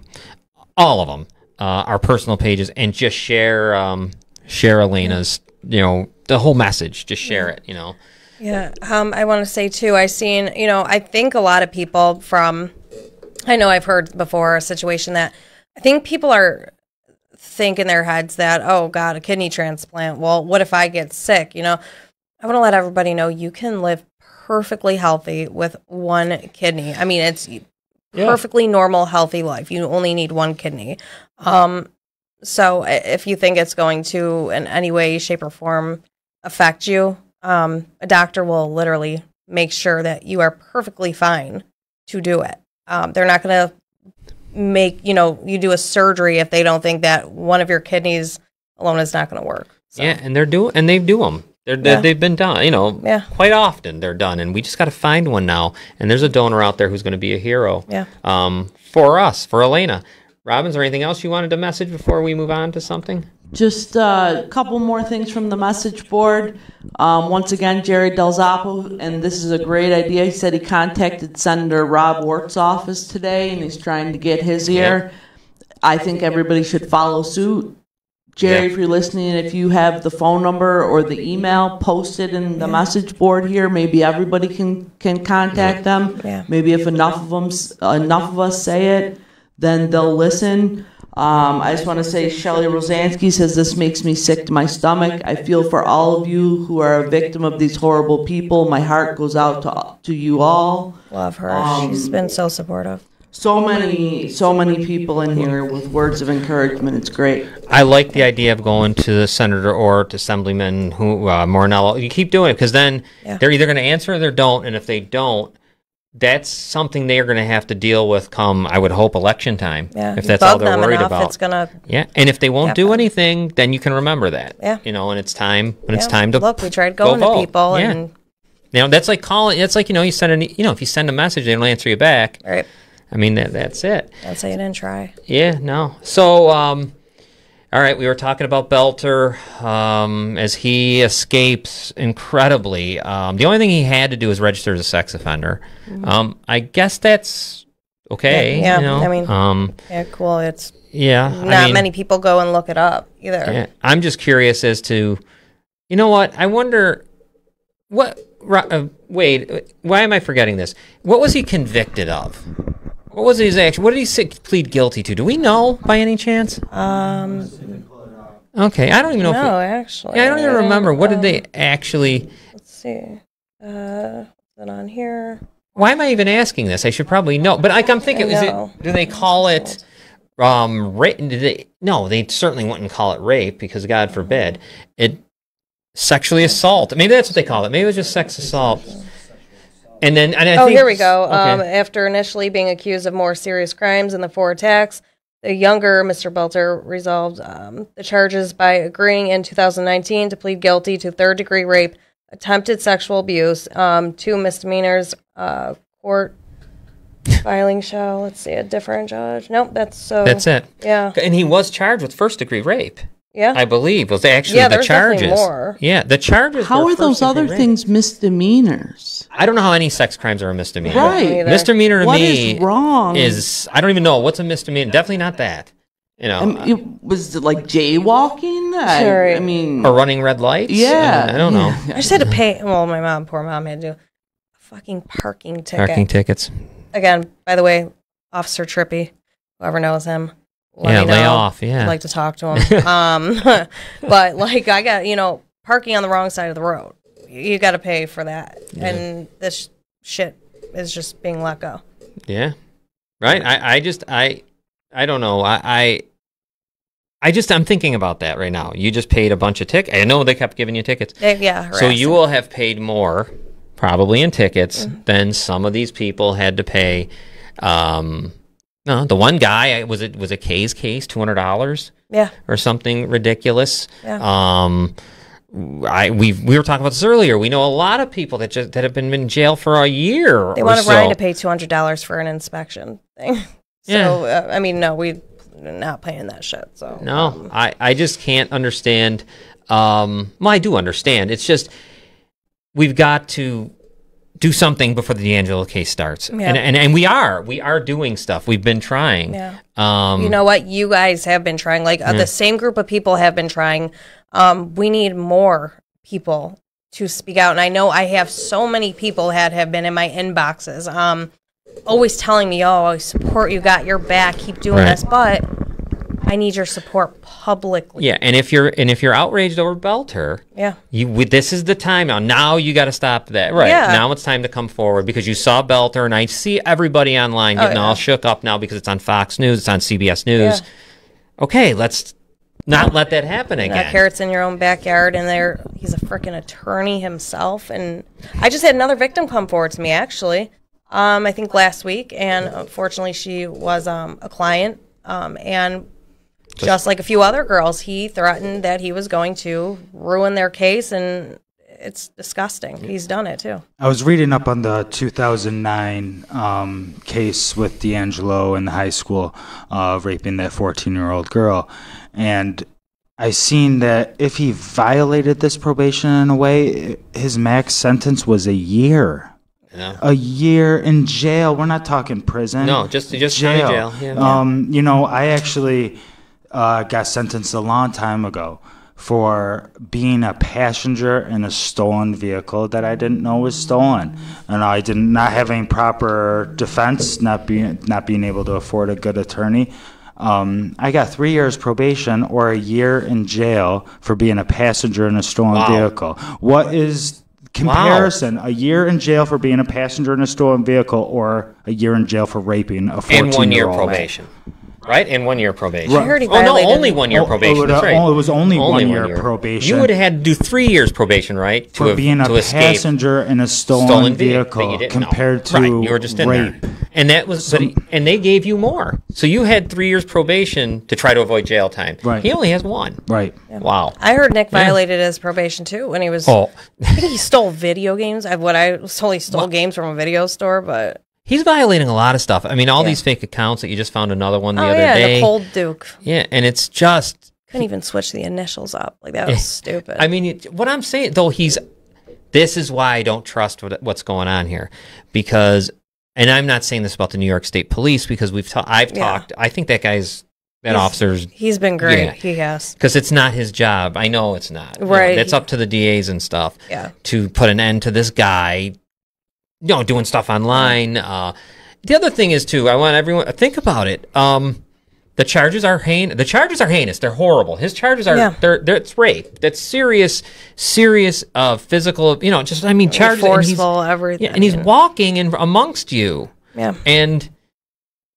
of them, our personal pages, and just share Elena's, the whole message. Just share it, Yeah, I want to say, too, I think a lot of people I know I've heard before a situation that I think people are think in their heads that, oh, God, a kidney transplant, well, what if I get sick, I want to let everybody know you can live perfectly healthy with one kidney. I mean, it's perfectly normal, healthy life. You only need one kidney. So if you think it's going to, in any way, shape, or form, affect you, a doctor will literally make sure that you are perfectly fine to do it. They're not going to make, you do a surgery if they don't think that one of your kidneys alone is not going to work. So. Yeah, and they do them. They've been done, quite often they're done, and we just got to find one now. And there's a donor out there who's going to be a hero for us, for Elena. Robin, is there anything else you wanted to message before we move on to something? Just a couple more things from the message board. Once again, Jerry DelZoppo, and this is a great idea. He said he contacted Senator Rob Wort's office today, and he's trying to get his ear. I think everybody should follow suit. Jerry, if you're listening, if you have the phone number or the email posted in the message board here, maybe everybody can contact them. Yeah. Maybe if enough of us say it, then they'll listen. I just want to say Shelley Rosansky says, this makes me sick to my stomach. I feel for all of you who are a victim of these horrible people. My heart goes out to you all. Love her. She's been so supportive. So many people in here with words of encouragement. It's great. I like the idea of going to the senator or to Assemblyman Mornello. You keep doing it, because then they're either going to answer or they don't, and if they don't, that's something they are going to have to deal with come, I would hope, election time. Yeah, if that's all they're worried about. It's gonna and if they won't do anything, then you can remember that. Yeah. And it's time it's time to look. We tried going to people, and that's like calling. It's like you send if you send a message, they don't answer you back. Right. I mean that's it. Don't say you didn't try. Yeah. No. So all right, we were talking about Belter as he escapes incredibly. The only thing he had to do was register as a sex offender. I guess that's okay. Yeah, I mean, cool. It's not many people go and look it up either. Yeah, I'm just curious as to, what? I wonder what. Wait, why am I forgetting this? What was he convicted of? What was his action? What did he plead guilty to? Do we know by any chance? Okay, I don't even know. Actually. I don't even remember. What did they actually? Let's see. Is it on here? Why am I even asking this? I should probably know. But I'm thinking, do they call it rape? No, they certainly wouldn't call it rape, because God forbid. Sexually assault. Maybe that's what they call it. Maybe it was just sex assault. And then, I think, here we go. Okay. After initially being accused of more serious crimes in the 4 attacks, the younger Mr. Belter resolved the charges by agreeing in 2019 to plead guilty to 3rd-degree rape, attempted sexual abuse, 2 misdemeanors, court filing shall, let's see, a different judge. Nope, that's it. Yeah. And he was charged with 1st-degree rape. Yeah, I believe was actually the charges. More. Yeah, the charges. How are those other things misdemeanors? I don't know how any sex crimes are a misdemeanor. Right, misdemeanor to what me is wrong? Is I don't even know what's a misdemeanor. Definitely not that. Was it like jaywalking? Sure. I mean, or running red lights. Yeah, I don't know. I just had to pay. Well, my poor mom had to do a fucking parking ticket. Parking tickets. Again, by the way, Officer Trippy, whoever knows him. Lay off. Yeah, I'd like to talk to him. But I got parking on the wrong side of the road. You got to pay for that, and this shit is just being let go. Yeah, right. I don't know. I'm thinking about that right now. You just paid a bunch of tickets. I know they kept giving you tickets. So you will have paid more, probably in tickets, than some of these people had to pay. No, the one guy was a Kay's case, $200, or something ridiculous. Yeah. We were talking about this earlier. We know a lot of people that have been in jail for a year. They wanted Ryan to pay $200 for an inspection thing. So no, we're not paying that shit. So no, I just can't understand. Well, I do understand. It's just we've got to do something before the D'Angelo case starts. Yeah. And we are doing stuff. We've been trying. Yeah. You know what? You guys have been trying. The same group of people have been trying. We need more people to speak out. And I know I have so many people that have been in my inboxes, always telling me, "Oh, I support you, got your back, keep doing this." But I need your support publicly. Yeah, and if you're outraged over Belter, this is the time now. Now you got to stop that. Right. Yeah. Now it's time to come forward, because you saw Belter, and I see everybody online getting all shook up now because it's on Fox News, it's on CBS News. Yeah. Okay, let's not let that happen again. Carrots in your own backyard, and he's a freaking attorney himself. And I just had another victim come forward to me, actually. I think last week, and unfortunately she was a client, and just like a few other girls, he threatened that he was going to ruin their case, and it's disgusting. He's done it too. I was reading up on the 2009 case with D'Angelo in the high school raping that 14-year-old girl, and I seen that if he violated this probation in a way, his max sentence was a year. Yeah. A year in jail. We're not talking prison. No, just jail. Yeah. You know, I actually got sentenced a long time ago for being a passenger in a stolen vehicle that I didn't know was stolen, and I did not having proper defense, not being able to afford a good attorney. I got 3 years probation or a year in jail for being a passenger in a stolen vehicle. What is comparison? A year in jail for being a passenger in a stolen vehicle, or a year in jail for raping a 14-year-old? And 1 year probation. Right? And 1 year probation. I heard he Oh, no, violated- only 1 year probation. That's right. It was only 1 year probation. You would have had to do 3 years probation, right? For being a escape passenger in a stolen that you vehicle didn't compared know. to Right, you were just in rape. there. And that was, and they gave you more. So you had 3 years probation to try to avoid jail time. Right. He only has 1. Right. Wow. I heard Nick violated his probation too when he was. Oh, I think he stole video games. I was told he stole games from a video store, but he's violating a lot of stuff. I mean, all these fake accounts that you just found another one the other day. the Cold Duke. Yeah, and it's just Couldn't even switch the initials up. Like that was stupid. I mean, what I'm saying though, this is why I don't trust what's going on here, because, and I'm not saying this about the New York State Police, because I've talked. I think that officer's. He's been great. Yeah. He has. Because it's not his job. I know it's not. Right. It's up to the DAs and stuff. Yeah. To put an end to this guy, doing stuff online. The other thing is too, I want everyone to think about it. The charges are heinous. They're horrible. His charges are it's rape. That's serious physical. Charges. Forceful, everything. Yeah, and he's walking in amongst you. Yeah. And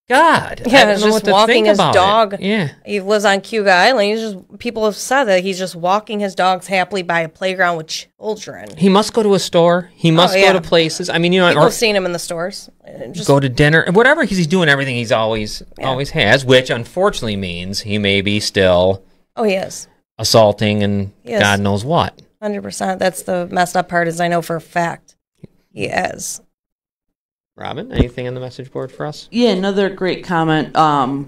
God, yeah, I don't know just what to walking think his about dog. It. Yeah, he lives on Cuba Island. People have said that he's just walking his dogs happily by a playground with children. he must go to a store. He must go to places. I mean, People or have seen him in the stores. Just go to dinner, whatever. He's doing everything he's always has, which unfortunately means he may be still. Oh, he is assaulting and God knows what. 100%. That's the messed up part. Is I know for a fact he is. Robin, anything on the message board for us? Yeah, another great comment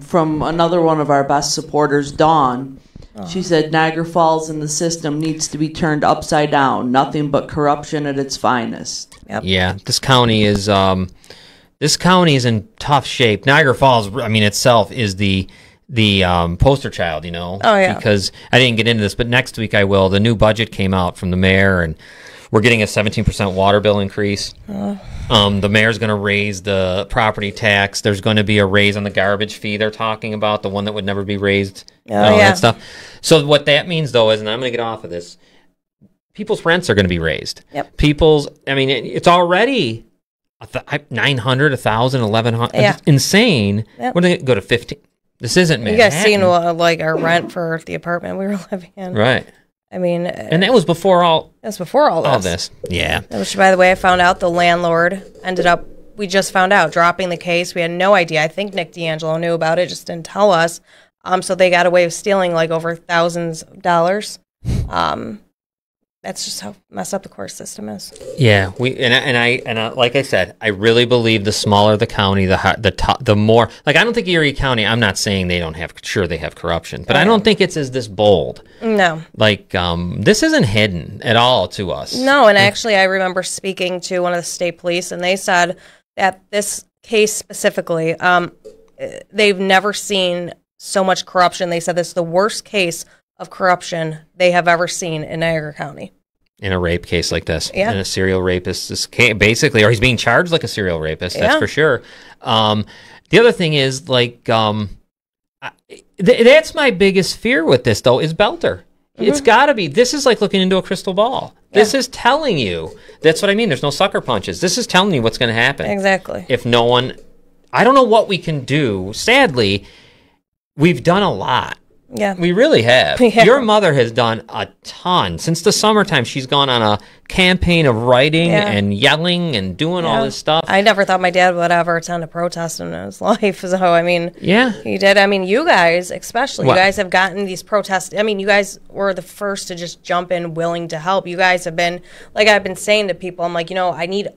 from another one of our best supporters, Dawn. She said, Niagara Falls in the system needs to be turned upside down. Nothing but corruption at its finest. Yep. Yeah, this county is in tough shape. Niagara Falls, I mean, itself is the poster child, Oh, yeah. Because I didn't get into this, but next week I will. The new budget came out from the mayor, and we're getting a 17% water bill increase. The mayor's going to raise the property tax. There's going to be a raise on the garbage fee they're talking about, the one that would never be raised. That stuff. So what that means, though, is, and I'm going to get off of this, people's rents are going to be raised. Yep. It's already 900, 1,000, 1,100. Yeah. It's insane. Yep. We're going to go to 15. This isn't You Manhattan. guys seen like our rent for the apartment we were living in? Right. I mean, And that was before all this. Yeah. Which, by the way, I found out the landlord we just found out, dropping the case. We had no idea. I think Nick D'Angelo knew about it, just didn't tell us. So they got away with stealing like over thousands of dollars. That's just how messed up the court system is. Yeah, I like I said, I really believe the smaller the county, the more. Like, I don't think Erie County. I'm not saying they don't have. Sure, they have corruption, but I don't think it's as this bold. No, like this isn't hidden at all to us. No, and actually, I remember speaking to one of the state police, and they said that this case specifically, they've never seen so much corruption. They said this is the worst case of corruption they have ever seen in Niagara County. In a rape case like this, yeah. In a serial rapist, basically, or he's being charged like a serial rapist. That's for sure. The other thing is, like, that's my biggest fear with this, though, is Belter. Mm-hmm. It's got to be. This is like looking into a crystal ball. Yeah. This is telling you. That's what I mean. There's no sucker punches. This is telling you what's going to happen. Exactly. If no one, I don't know what we can do. Sadly, we've done a lot. Yeah. We really have. Yeah. Your mother has done a ton. Since the summertime, she's gone on a campaign of writing and yelling and doing all this stuff. I never thought my dad would ever attend a protest in his life. So, I mean, Yeah. he did. I mean, you guys, especially, What? you guys have gotten these protests. I mean, you guys were the first to just jump in willing to help. You guys have been, like I've been saying to people, I'm like, I need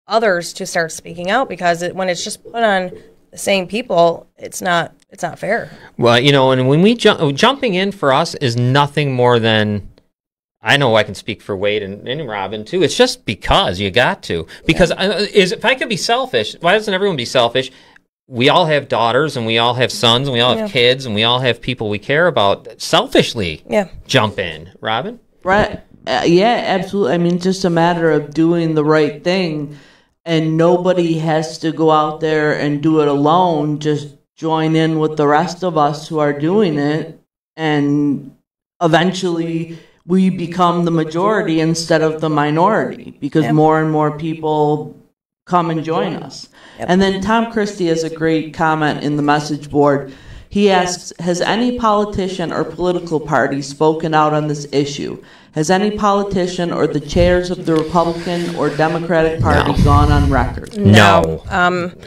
others to start speaking out because when it's just put on the same people, it's not fair. Well, and when we jumping in for us is nothing more than, I know I can speak for Wade and Robin too. It's just because you got to. Because if I could be selfish, why doesn't everyone be selfish? We all have daughters and we all have sons and we all have kids and we all have people we care about. Selfishly, jump in, Robin. Right. Yeah, absolutely. I mean, it's just a matter of doing the right thing, and nobody has to go out there and do it alone. Just join in with the rest of us who are doing it, and eventually we become the majority instead of the minority, because more and more people come and join us. And then Tom Christie has a great comment in the message board. He asks, has any politician or political party spoken out on this issue? Has any politician or the chairs of the Republican or Democratic Party gone on record? No.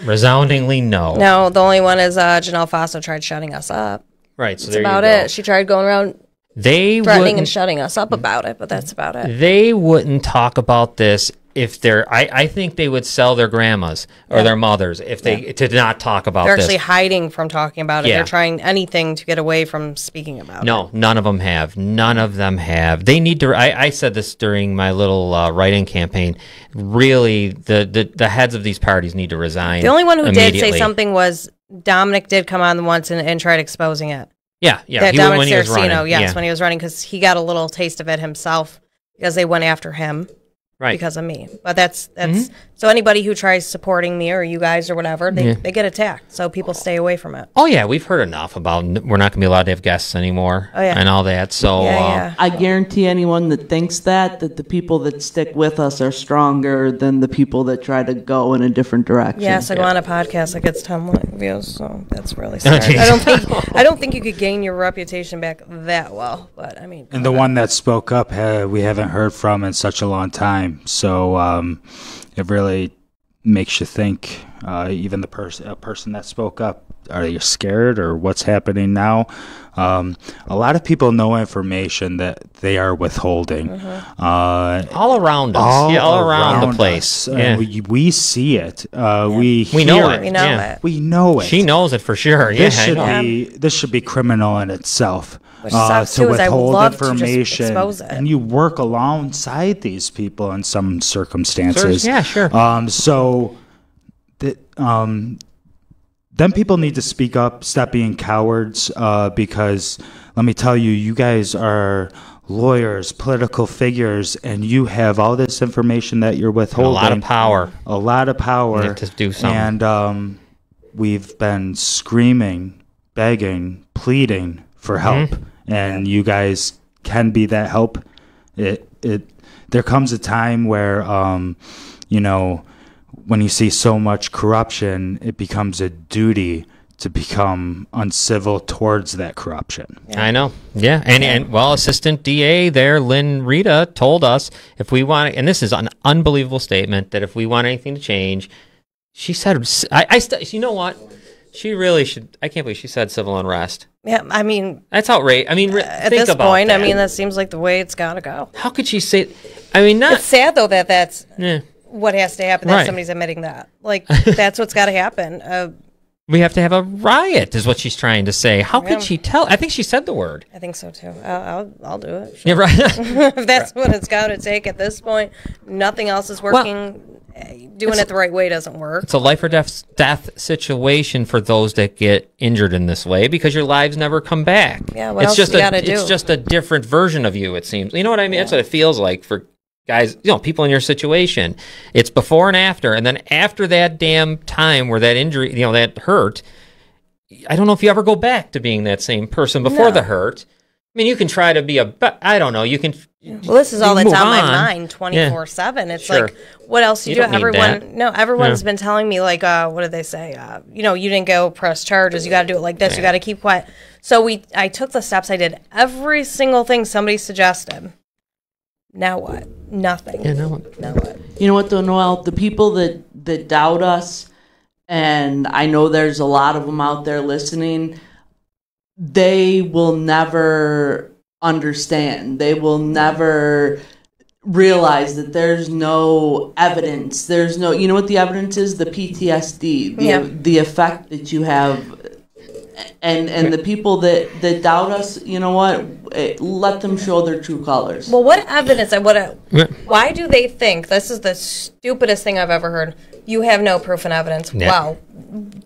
Resoundingly no. No, the only one is Janelle Fosso tried shutting us up. Right, so That's there about you go. it. She tried going around They threatening and wouldn't, shutting us up about it, but that's about it. they wouldn't talk about this if I think they would sell their grandmas or their mothers if they to not talk about They're this. actually hiding from talking about it. Yeah. They're trying anything to get away from speaking about it. No, none of them have. None of them have. They need to. I said this during my little write-in campaign. Really, the heads of these parties need to resign. The only one who did immediately. say something was Dominic did come on once and tried exposing it. Yeah. That He, Dominic when he was Saraceno, running. yes, when he was running, because he got a little taste of it himself because they went after him. Right. Because of me. But that's so anybody who tries supporting me or you guys or whatever, they get attacked. So people stay away from it. Oh yeah, we've heard enough about we're not going to be allowed to have guests anymore and all that. So I guarantee anyone that thinks that the people that stick with us are stronger than the people that try to go in a different direction. Yes, I go on a podcast that gets 10 views, so that's really sad. geez. I don't think you could gain your reputation back that well, but I mean. And the one that spoke up, we haven't heard from in such a long time. So it really makes you think. Even a person that spoke up, are you scared or what's happening now? A lot of people know information that they are withholding. all around us, all around the place. us. We see it. We know hear it. We know Yeah. it. We know it. She knows it for sure. This I should know. this should be criminal in itself. Which sucks, too, is I would love to just information, expose it. and you work alongside these people in some circumstances. Yeah, sure. Then people need to speak up, stop being cowards, because let me tell you, you guys are lawyers, political figures, and you have all this information that you're withholding. A lot of power. A lot of power. You have to do something. And we've been screaming, begging, pleading for help, and you guys can be that help. There comes a time where, when you see so much corruption, it becomes a duty to become uncivil towards that corruption. Yeah. I know. Yeah. And Assistant DA there, Lynn Rita, told us if we want, and this is an unbelievable statement, that if we want anything to change, she said, you know what? She really should. I can't believe she said civil unrest. Yeah, I mean, that's outrageous. I mean, at think this about point, that. I mean, that seems like the way it's got to go. How could she say? I mean, not. It's sad though that that's Yeah. what has to happen. That Right. somebody's admitting that. Like that's what's got to happen. We have to have a riot, is what she's trying to say. How could she tell? I think she said the word. I think so too. I'll do it. Yeah, right. If that's what it's got to take at this point, nothing else is working. Doing it the right way doesn't work. It's a life or death situation for those that get injured in this way, because your lives never come back. Yeah, what else you gotta do? It's just a different version of you, it seems. You know what I mean? That's what it feels like for guys, people in your situation. It's before and after, and then after that damn time where that injury, that hurt, I don't know if you ever go back to being that same person before the hurt. mean, you can try to be I don't know. You can. Well, this is all that's move on my on. mind 24/7. It's Sure. like, what else do you do? don't need Everyone, that. no, everyone's been telling me like, what did they say? You know, you didn't go press charges. You got to do it like this. You got to keep quiet. So I took the steps. I did every single thing somebody suggested. Now what? Nothing. Yeah, no. Now what? You know what though, Noelle? The people that doubt us, and I know there's a lot of them out there listening, they will never understand. They will never realize that there's no evidence. There's no, you know what the evidence is? The PTSD, the effect that you have. And the people that doubt us, you know what? Let them show their true colors. Well, what evidence? Why do they think this is the stupidest thing I've ever heard? You have no proof and evidence. Yeah. Wow.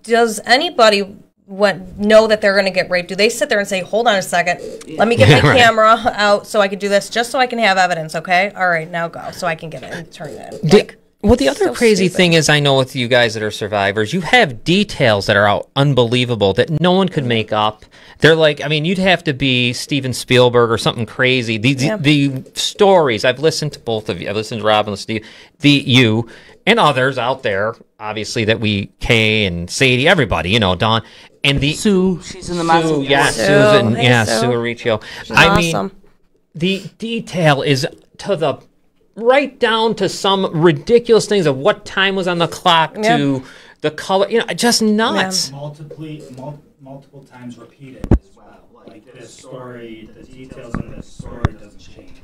Does anybody know that they're going to get raped? Do they sit there and say, "Hold on a second, let me get my Right. camera out so I can do this, just so I can have evidence"? Okay, all right, now go, so I can get it and turn it in. Well, the other so crazy stupid. thing is, I know with you guys that are survivors, you have details that are out unbelievable that no one could make up. They're like, I mean, you'd have to be Steven Spielberg or something crazy. The stories, I've listened to both of you. I've listened to Rob and Steve, you and others out there, obviously, that Kay and Sadie, everybody, you know, Dawn. And Sue, she's in the Sue, message. yeah, Sue. Susan, Hey, yeah, Sue. Sue Aricchio. She's I awesome. mean, the detail is to the right down to some ridiculous things of what time was on the clock to the color, you know, just nuts. Multiple times repeated as well. Like this story, the details in this story doesn't change.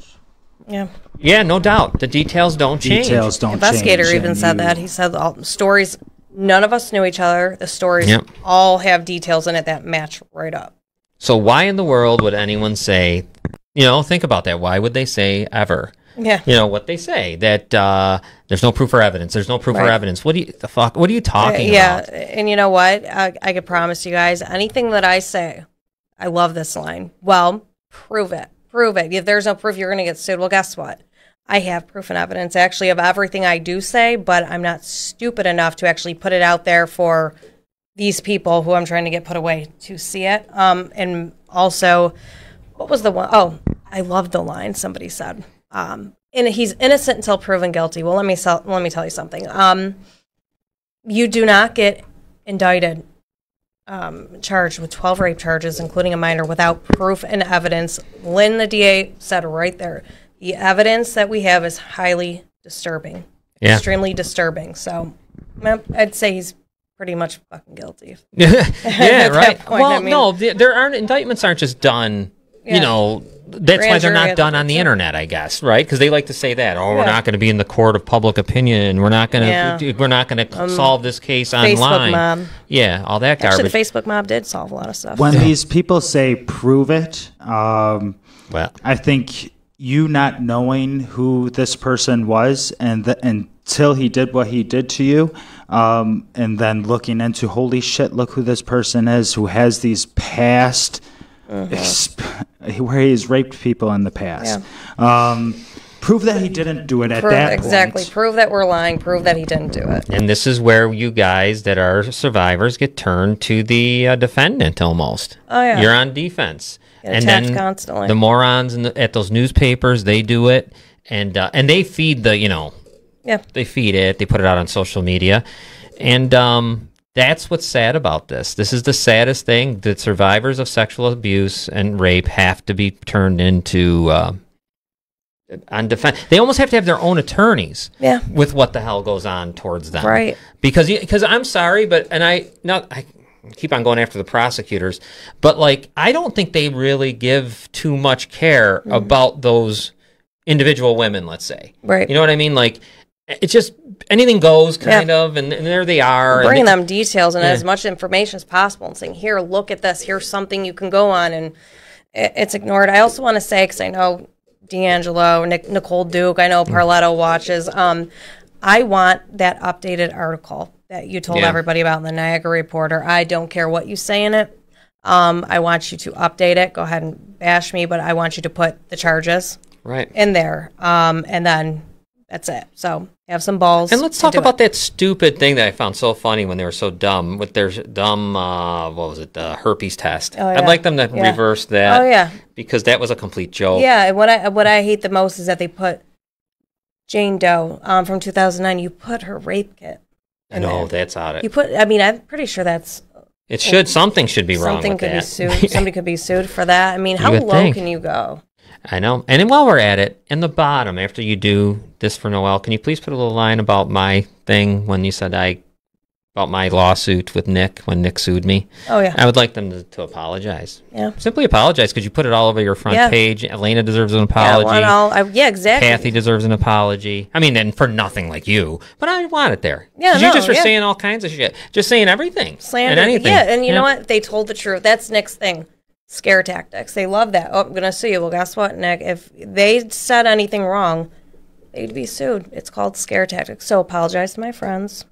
Yeah. Yeah, no doubt. The details don't change. Details don't Investigator change. even and said you- that. He said all stories. None of us knew each other. The stories Yep. all have details in it that match right up. So why in the world would anyone say, you know, think about that. Why would they say ever? Yeah. You know, what they say, that there's no proof or evidence. There's no proof or Right. evidence. What are you talking Yeah, about? and you know what? I could promise you guys, anything that I say, I love this line. Well, prove it. Prove it. If there's no proof, you're going to get sued. Well, guess what? I have proof and evidence actually of everything I do say, but I'm not stupid enough to actually put it out there for these people who I'm trying to get put away to see it. And also, what was the one? Oh, I love the line somebody said. And he's innocent until proven guilty. Well, let me tell you something. You do not get indicted, charged with 12 rape charges, including a minor, without proof and evidence. Lynn, the DA, said right there, the evidence that we have is highly disturbing, extremely disturbing. So I'd say he's pretty much fucking guilty. Yeah, At right. that point, Well, I mean- no, indictments aren't just done, you Yeah. know, that's why Grand they're jury not at done the on the time. internet, I guess, right? Because they like to say that, we're Yeah. not going to be in the court of public opinion. We're not going to, Yeah. we're not going to solve this case Facebook online. mob. Yeah, all that Actually, garbage. the Facebook mob did solve a lot of stuff. When these people say prove it, Well, I think you not knowing who this person was until he did what he did to you, and then looking into, holy shit, look who this person is, who has these past, where he's raped people in the past. Prove that he didn't do it at that Exactly. point. Prove that we're lying. Prove that he didn't do it. and this is where you guys that are survivors get turned to the defendant almost. Oh, yeah. You're on defense. Get And attacked then constantly. the morons at those newspapers, they do it. And they feed Yeah. they feed it. They put it out on social media. And that's what's sad about this. This is the saddest thing, that survivors of sexual abuse and rape have to be turned into on defense. They almost have to have their own attorneys. Yeah. With what the hell goes on towards them. Right. Because I'm sorry, but I keep on going after the prosecutors, but like I don't think they really give too much care about those individual women, let's say. Right. You know what I mean? Like it's just anything goes kind of, and there they are. Bringing and them details and as much information as possible and saying, here, look at this. Here's something you can go on. And it's ignored. I also want to say, because I know D'Angelo, Nicole Duke, I know Parletto watches. I want that updated article that you told everybody about in the Niagara Reporter. I don't care what you say in it. I want you to update it. Go ahead and bash me, but I want you to put the charges right. in there. And then That's it. So have some balls. And let's talk about that stupid thing that I found so funny when they were so dumb with their dumb, what was it, the herpes test. Oh, yeah. I'd like them to reverse that. Oh, yeah. Because that was a complete joke. Yeah, and what I hate the most is that they put Jane Doe from 2009. You put her rape kit. No, that's out You of put. I mean, I'm pretty sure that's. it. Something should be wrong Something with could that. be sued. Somebody could be sued for that. I mean, how would low think. can you go? I know. And then while we're at it, in the bottom, after you do this for Noelle, can you please put a little line about my thing when you said about my lawsuit with Nick when Nick sued me? Oh yeah. I would like them to apologize. Yeah. Simply apologize because you put it all over your front page. Elena deserves an Yeah, apology. yeah, exactly. Kathy deserves an apology. I mean, and for nothing like you, but I want it there. Yeah, 'Cause no, you just were yeah. saying all kinds of shit. Just saying everything. Slander. And anything. Yeah, and you know what? They told the truth. That's Nick's thing. Scare tactics. They love that. Oh, I'm going to sue you. Well, guess what, Nick? If they said anything wrong, they'd be sued. It's called scare tactics. So apologize to my friends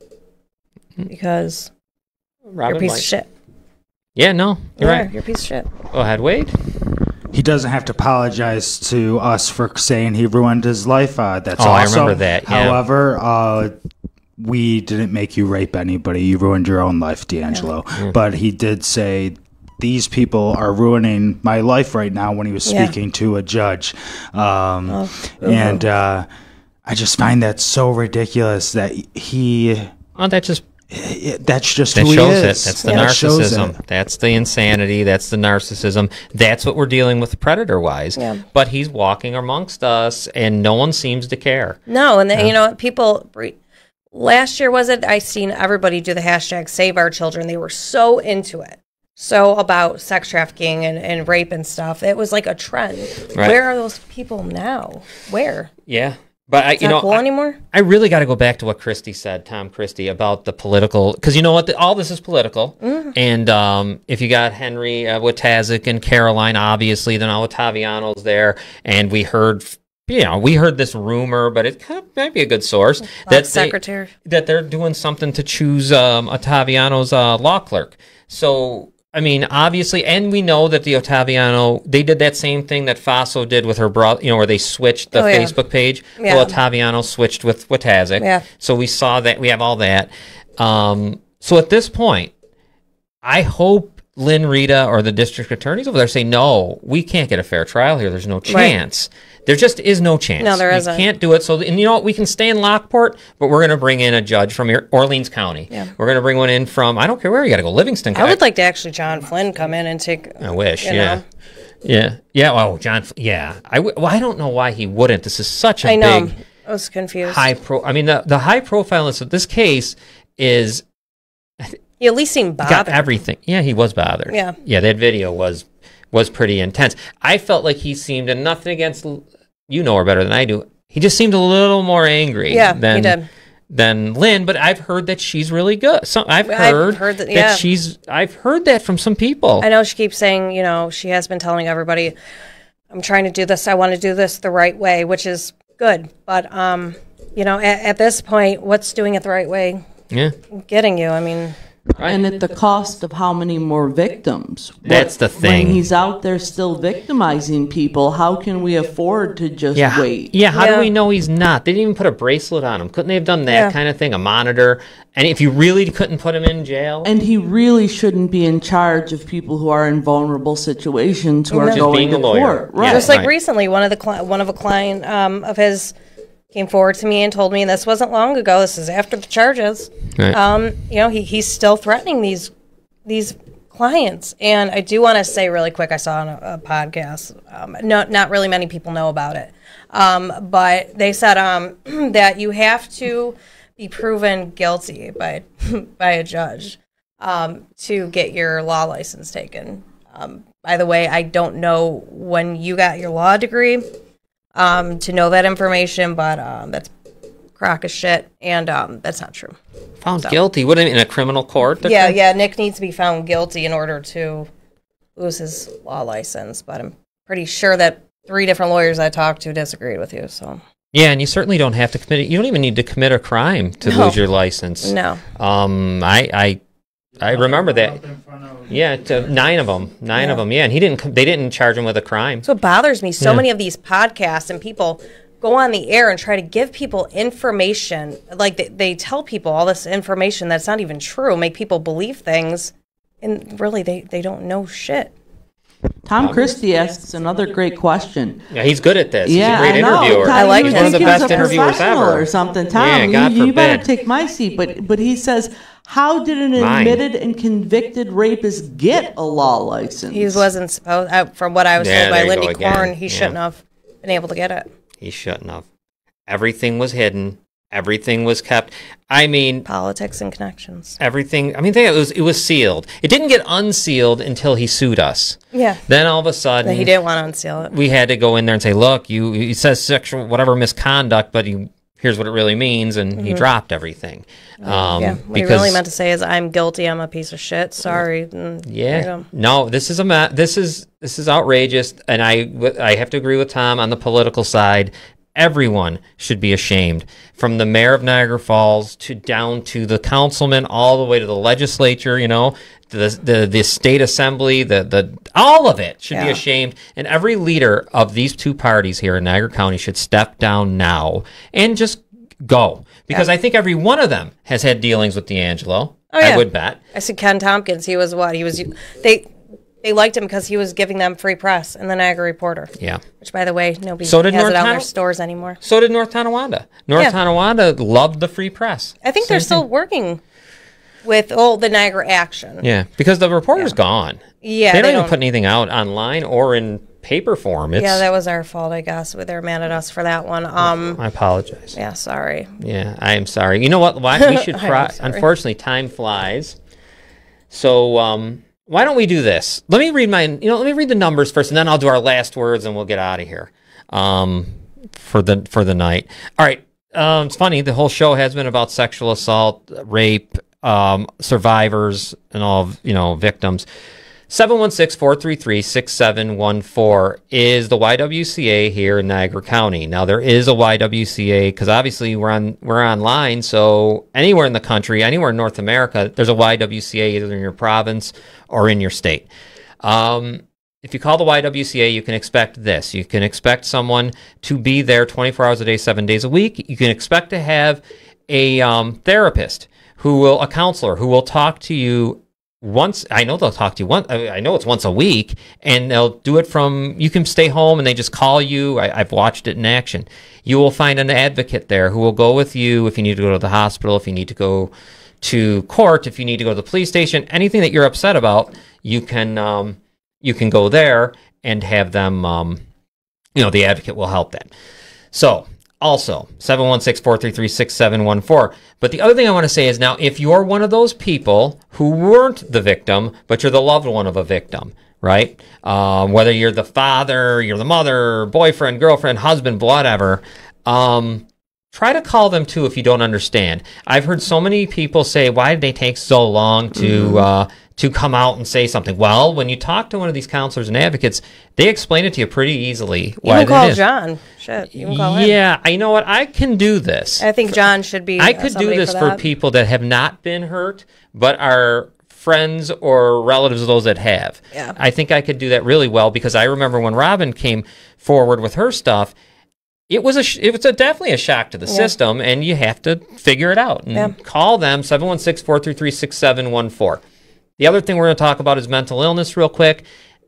because Robin you're a piece White. of shit. Yeah, no, you're right. You're a piece of shit. Go ahead, Wade. He doesn't have to apologize to us for saying he ruined his life. That's Oh, I awesome. remember that, yeah. However, we didn't make you rape anybody. You ruined your own life, D'Angelo. But he did say these people are ruining my life right now when he was speaking to a judge. And I just find that so ridiculous that he... Oh, that's just who he shows is. it. That's the That shows narcissism. it. That's the insanity. That's the narcissism. That's what we're dealing with predator-wise. Yeah. But he's walking amongst us, and no one seems to care. No, and then, you know what? People... Last year, was it? I seen everybody do the hashtag Save Our Children. They were so into it. So about sex trafficking and rape and stuff. It was like a trend. Right. Where are those people now? Where? Yeah. But It's not cool anymore? I really got to go back to what Christie said, Tom Christie, about the political, because you know what, all this is political. And if you got Henry Watazik and Caroline, obviously, then all Ottaviano's there, and we heard this rumor, but it might be a good source that secretary that they're doing something to choose Ottaviano's law clerk. So. I mean, obviously, and we know that the Ottaviano, they did that same thing that Faso did with her brother, where they switched the Facebook page. Yeah. Well, Ottaviano switched with Watazik. Yeah. So we saw that. We have all that. So at this point, I hope Lynn Rita or the district attorneys over there say, no, we can't get a fair trial here. There's no chance. Right. There just is no chance. No, there isn't. You can't do it. So, and you know what? We can stay in Lockport, but we're going to bring in a judge from Orleans County. Yeah. We're going to bring one in from, I don't care where you got to go, Livingston. I would like to actually John Flynn come in and take. I wish, know. Yeah. Oh, John, yeah. I don't know why he wouldn't. This is such a I know. big. I was confused. I mean, the high profileness of this case is. He at least seemed bothered. Got everything. Yeah, he was bothered. Yeah. Yeah, that video was pretty intense. I felt like he seemed, and nothing against, you know her better than I do, he just seemed a little more angry he did. Than Lynn, but I've heard that she's really good. So I've heard that I've heard that from some people. I know she keeps saying, she has been telling everybody, I'm trying to do this, I want to do this the right way, which is good. But, at this point, what's doing it the right way? Yeah. Getting you, I mean... Right. And at the cost of how many more victims? That's the thing. When he's out there still victimizing people, how can we afford to just wait? Yeah, how do we know he's not? They didn't even put a bracelet on him. Couldn't they have done that kind of thing, a monitor? And if you really couldn't put him in jail? And he really shouldn't be in charge of people who are in vulnerable situations who are just going being to a lawyer. court. Right. Just like recently, one of a client of his came forward to me and told me, and this wasn't long ago, this is after the charges, right. He's still threatening these clients. And I do want to say really quick, I saw on a podcast, not really many people know about it, but they said that you have to be proven guilty by a judge to get your law license taken. By the way, I don't know when you got your law degree, to know that information, but that's crock of shit, and that's not true. Found guilty? What do you mean, in a criminal court? Yeah, Nick needs to be found guilty in order to lose his law license, but I'm pretty sure that 3 different lawyers I talked to disagreed with you, so... Yeah, and you certainly don't have to commit it. You don't even need to commit a crime to lose your license. No. I remember that. Yeah, 9 of them. 9 of them. Yeah, and they didn't charge him with a crime. So it bothers me. So many of these podcasts and people go on the air and try to give people information. Like they tell people all this information that's not even true, make people believe things, and really they don't know shit. Tom Christie asks another great question. Yeah, he's good at this. Yeah, he's a great I know. interviewer. I like he's it. one of the He's best a interviewers professional ever. or something. Tom, Yeah, God you better forbid. take my seat. But he says, how did an Mine. admitted and convicted rapist get a law license? He wasn't supposed, from what I was Yeah, told by there you go Lindy again. Korn, he Yeah. shouldn't have been able to get it. He shouldn't have. Everything was hidden. Everything was kept. I mean, Politics and connections. everything. I mean, it was sealed. It didn't get unsealed until he sued us. Yeah. Then all of a sudden, He didn't want to unseal it. we had to go in there and say, look, it says sexual whatever misconduct, but here's what it really means, and he dropped everything. Yeah. What he really meant to say is, I'm guilty, I'm a piece of shit, sorry. And there you Yeah, go. no, this is outrageous, and I have to agree with Tom on the political side. Everyone should be ashamed, from the mayor of Niagara Falls down to the councilman, all the way to the legislature. The state assembly, the all of it should be Yeah. ashamed. And every leader of these two parties here in Niagara County should step down now and just go, because I think every one of them has had dealings with D'Angelo. Oh, yeah. I would bet. I see Ken Tompkins, he was what? He was, they liked him because he was giving them free press in the Niagara Reporter. Yeah. Which, by the way, nobody So did has North it out in their Tonawanda. stores anymore. So did North Tonawanda. North Yeah. Tonawanda loved the free press. I think they're still working with the Niagara Action. Yeah, because the reporter's gone. Yeah, they don't they even don't- put anything out online or in paper form. Yeah, that was our fault, I guess. They're mad at us for that one. I apologize. Yeah, sorry. Yeah, I am sorry. You know what? Why we should I try? am sorry. Unfortunately, time flies. So why don't we do this? Let me read the numbers first, and then I'll do our last words, and we'll get out of here for the night. All right. It's funny. The whole show has been about sexual assault, rape, survivors, and all victims. 716-433-6714 is the YWCA here in Niagara County. Now, there is a YWCA because obviously we're online, so anywhere in the country, anywhere in North America, there's a YWCA either in your province or in your state. If you call the YWCA, you can expect this. You can expect someone to be there 24 hours a day, 7 days a week. You can expect to have a therapist, a counselor who will talk to you once. I know they'll talk to you once. I know it's once a week, and they'll do it you can stay home and they just call you. I've watched it in action. You will find an advocate there who will go with you if you need to go to the hospital, if you need to go to court, if you need to go to the police station, anything that you're upset about, you can go there and have them, the advocate will help that. So, also, 716-433-6714. But the other thing I want to say is, now, if you're one of those people who weren't the victim, but you're the loved one of a victim, right? Whether you're the father, you're the mother, boyfriend, girlfriend, husband, whatever, try to call them too if you don't understand. I've heard so many people say, why did they take so long to come out and say something? Well, when you talk to one of these counselors and advocates, they explain it to you pretty easily. You can call John. Shit, you can call him. Yeah, you know what? I can do this. I think John should be. I could do somebody this for that. people that have not been hurt, but are friends or relatives of those that have. Yeah. I think I could do that really well, because I remember when Robin came forward with her stuff, it was definitely a shock to the system, and you have to figure it out. And call them, 716-433-6714. The other thing we're going to talk about is mental illness real quick.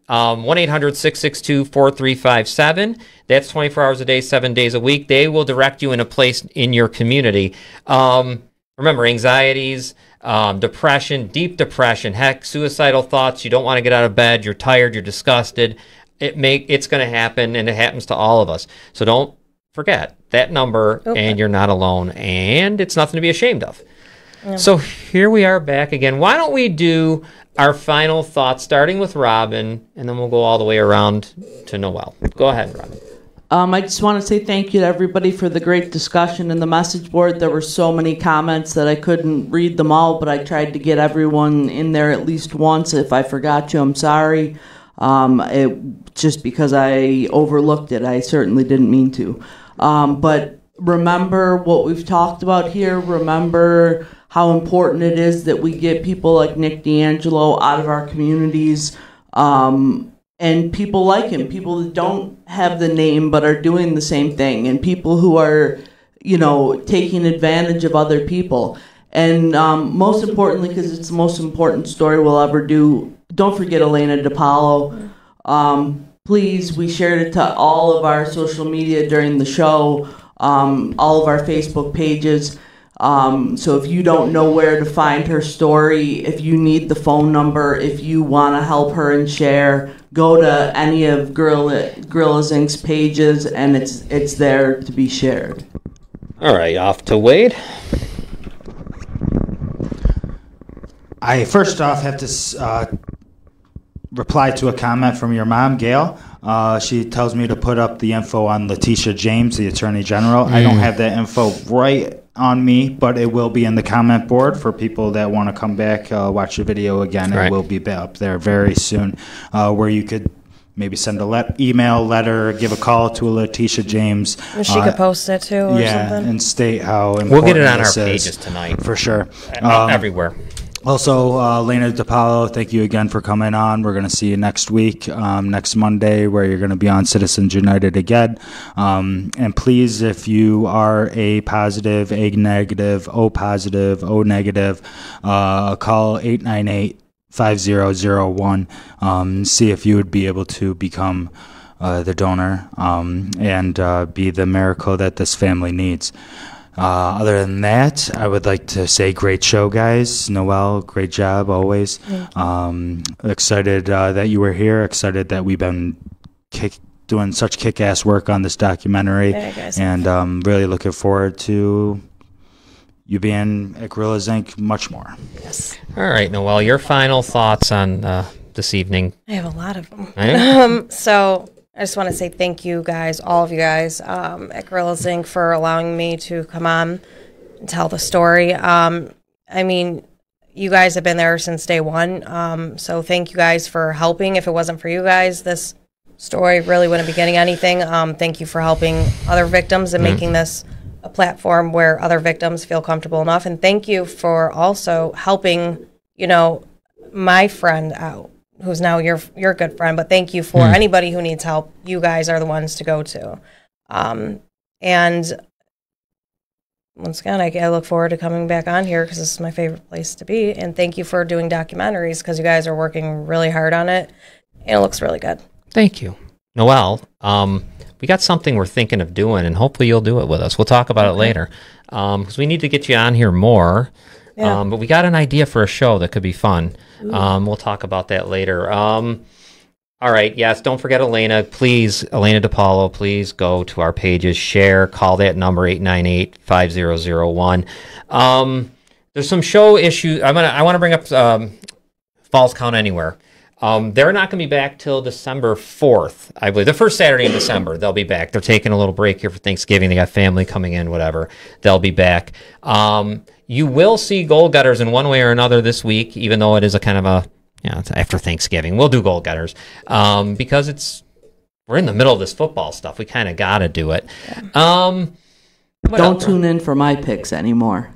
1-800-662-4357. That's 24 hours a day, 7 days a week. They will direct you in a place in your community. Remember, anxieties, depression, deep depression, heck, suicidal thoughts. You don't want to get out of bed. You're tired. You're disgusted. It's going to happen, and it happens to all of us. So don't forget that number, and you're not alone, and it's nothing to be ashamed of. So here we are back again. Why don't we do our final thoughts, starting with Robin, and then we'll go all the way around to Noelle. Go ahead, Robin. I just want to say thank you to everybody for the great discussion in the message board. There were so many comments that I couldn't read them all, but I tried to get everyone in there at least once. If I forgot you, I'm sorry. Just because I overlooked it, I certainly didn't mean to. But remember what we've talked about here. Remember how important it is that we get people like Nick D'Angelo out of our communities. and people like him, people that don't have the name but are doing the same thing, and people who are, taking advantage of other people. And most importantly, because it's the most important story we'll ever do, don't forget Elena DiPaolo. Please, we shared it to all of our social media during the show, all of our Facebook pages. So if you don't know where to find her story, if you need the phone number, if you want to help her and share, go to any of Gorillas Inc.'s pages, and it's there to be shared. All right, off to Wade. I first off have to reply to a comment from your mom, Gail. She tells me to put up the info on Letitia James, the Attorney General. I don't have that info right on me, but it will be in the comment board for people that want to come back, watch the video again. It will be up there very soon, where you could maybe send a email, letter, give a call to Letitia James. And she could post it too or something. And state how important we'll get it on our this is. pages tonight. For sure. Everywhere. Also, Elena DiPaolo, thank you again for coming on. We're going to see you next week, next Monday, where you're going to be on Citizens United again. And please, if you are A positive, A negative, O positive, O negative, call 898-5001. See if you would be able to become the donor and be the miracle that this family needs. Other than that, I would like to say great show, guys. Noelle, great job always. Excited that you were here. Excited that we've been doing such kick-ass work on this documentary. Yeah, guys. And really looking forward to you being at Gorillas Inc. much more. Yes. All right, Noelle, your final thoughts on this evening? I have a lot of them. So I just want to say thank you guys, all of you guys at Gorillas Inc. for allowing me to come on and tell the story. I mean, you guys have been there since day one, so thank you guys for helping. If it wasn't for you guys, this story really wouldn't be getting anything. Thank you for helping other victims and making this a platform where other victims feel comfortable enough. And thank you for also helping, my friend out, who's now your good friend, but thank you for anybody who needs help. You guys are the ones to go to. And once again, I look forward to coming back on here because this is my favorite place to be. And thank you for doing documentaries because you guys are working really hard on it, and it looks really good. Thank you. Noelle, we got something we're thinking of doing, and hopefully you'll do it with us. We'll talk about it later because we need to get you on here more. Yeah. But we got an idea for a show that could be fun. We'll talk about that later. All right. Yes. Don't forget Elena. Please, Elena DiPaolo, please go to our pages, share, call that number 898-5001. There's some show issues. I want to bring up Falls Count Anywhere. They're not going to be back till December 4th, I believe. The first Saturday in December, they'll be back. They're taking a little break here for Thanksgiving. They got family coming in, whatever. They'll be back. You will see Goal Getters in one way or another this week, even though it is a kind of a, it's after Thanksgiving. We'll do Goal Getters because we're in the middle of this football stuff. We kind of got to do it. Don't tune in for my picks anymore.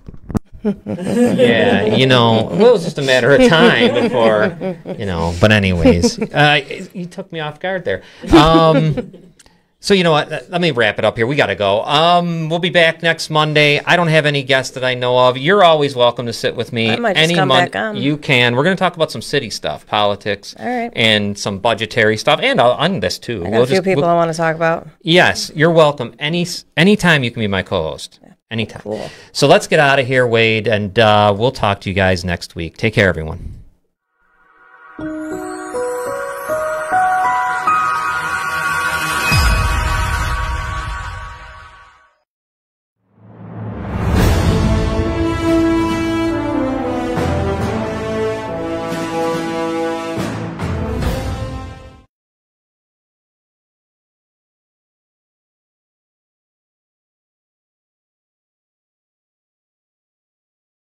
Yeah, it was just a matter of time before, but anyways, you took me off guard there. So you know what? Let me wrap it up here. We got to go. We'll be back next Monday. I don't have any guests that I know of. You're always welcome to sit with me. I might just come back on. You can. We're going to talk about some city stuff, politics, all right, and some budgetary stuff, and on this too. I got a few people I want to talk about. Yes, you're welcome. Anytime you can be my co-host. Yeah. Anytime. Cool. So let's get out of here, Wade, and we'll talk to you guys next week. Take care, everyone.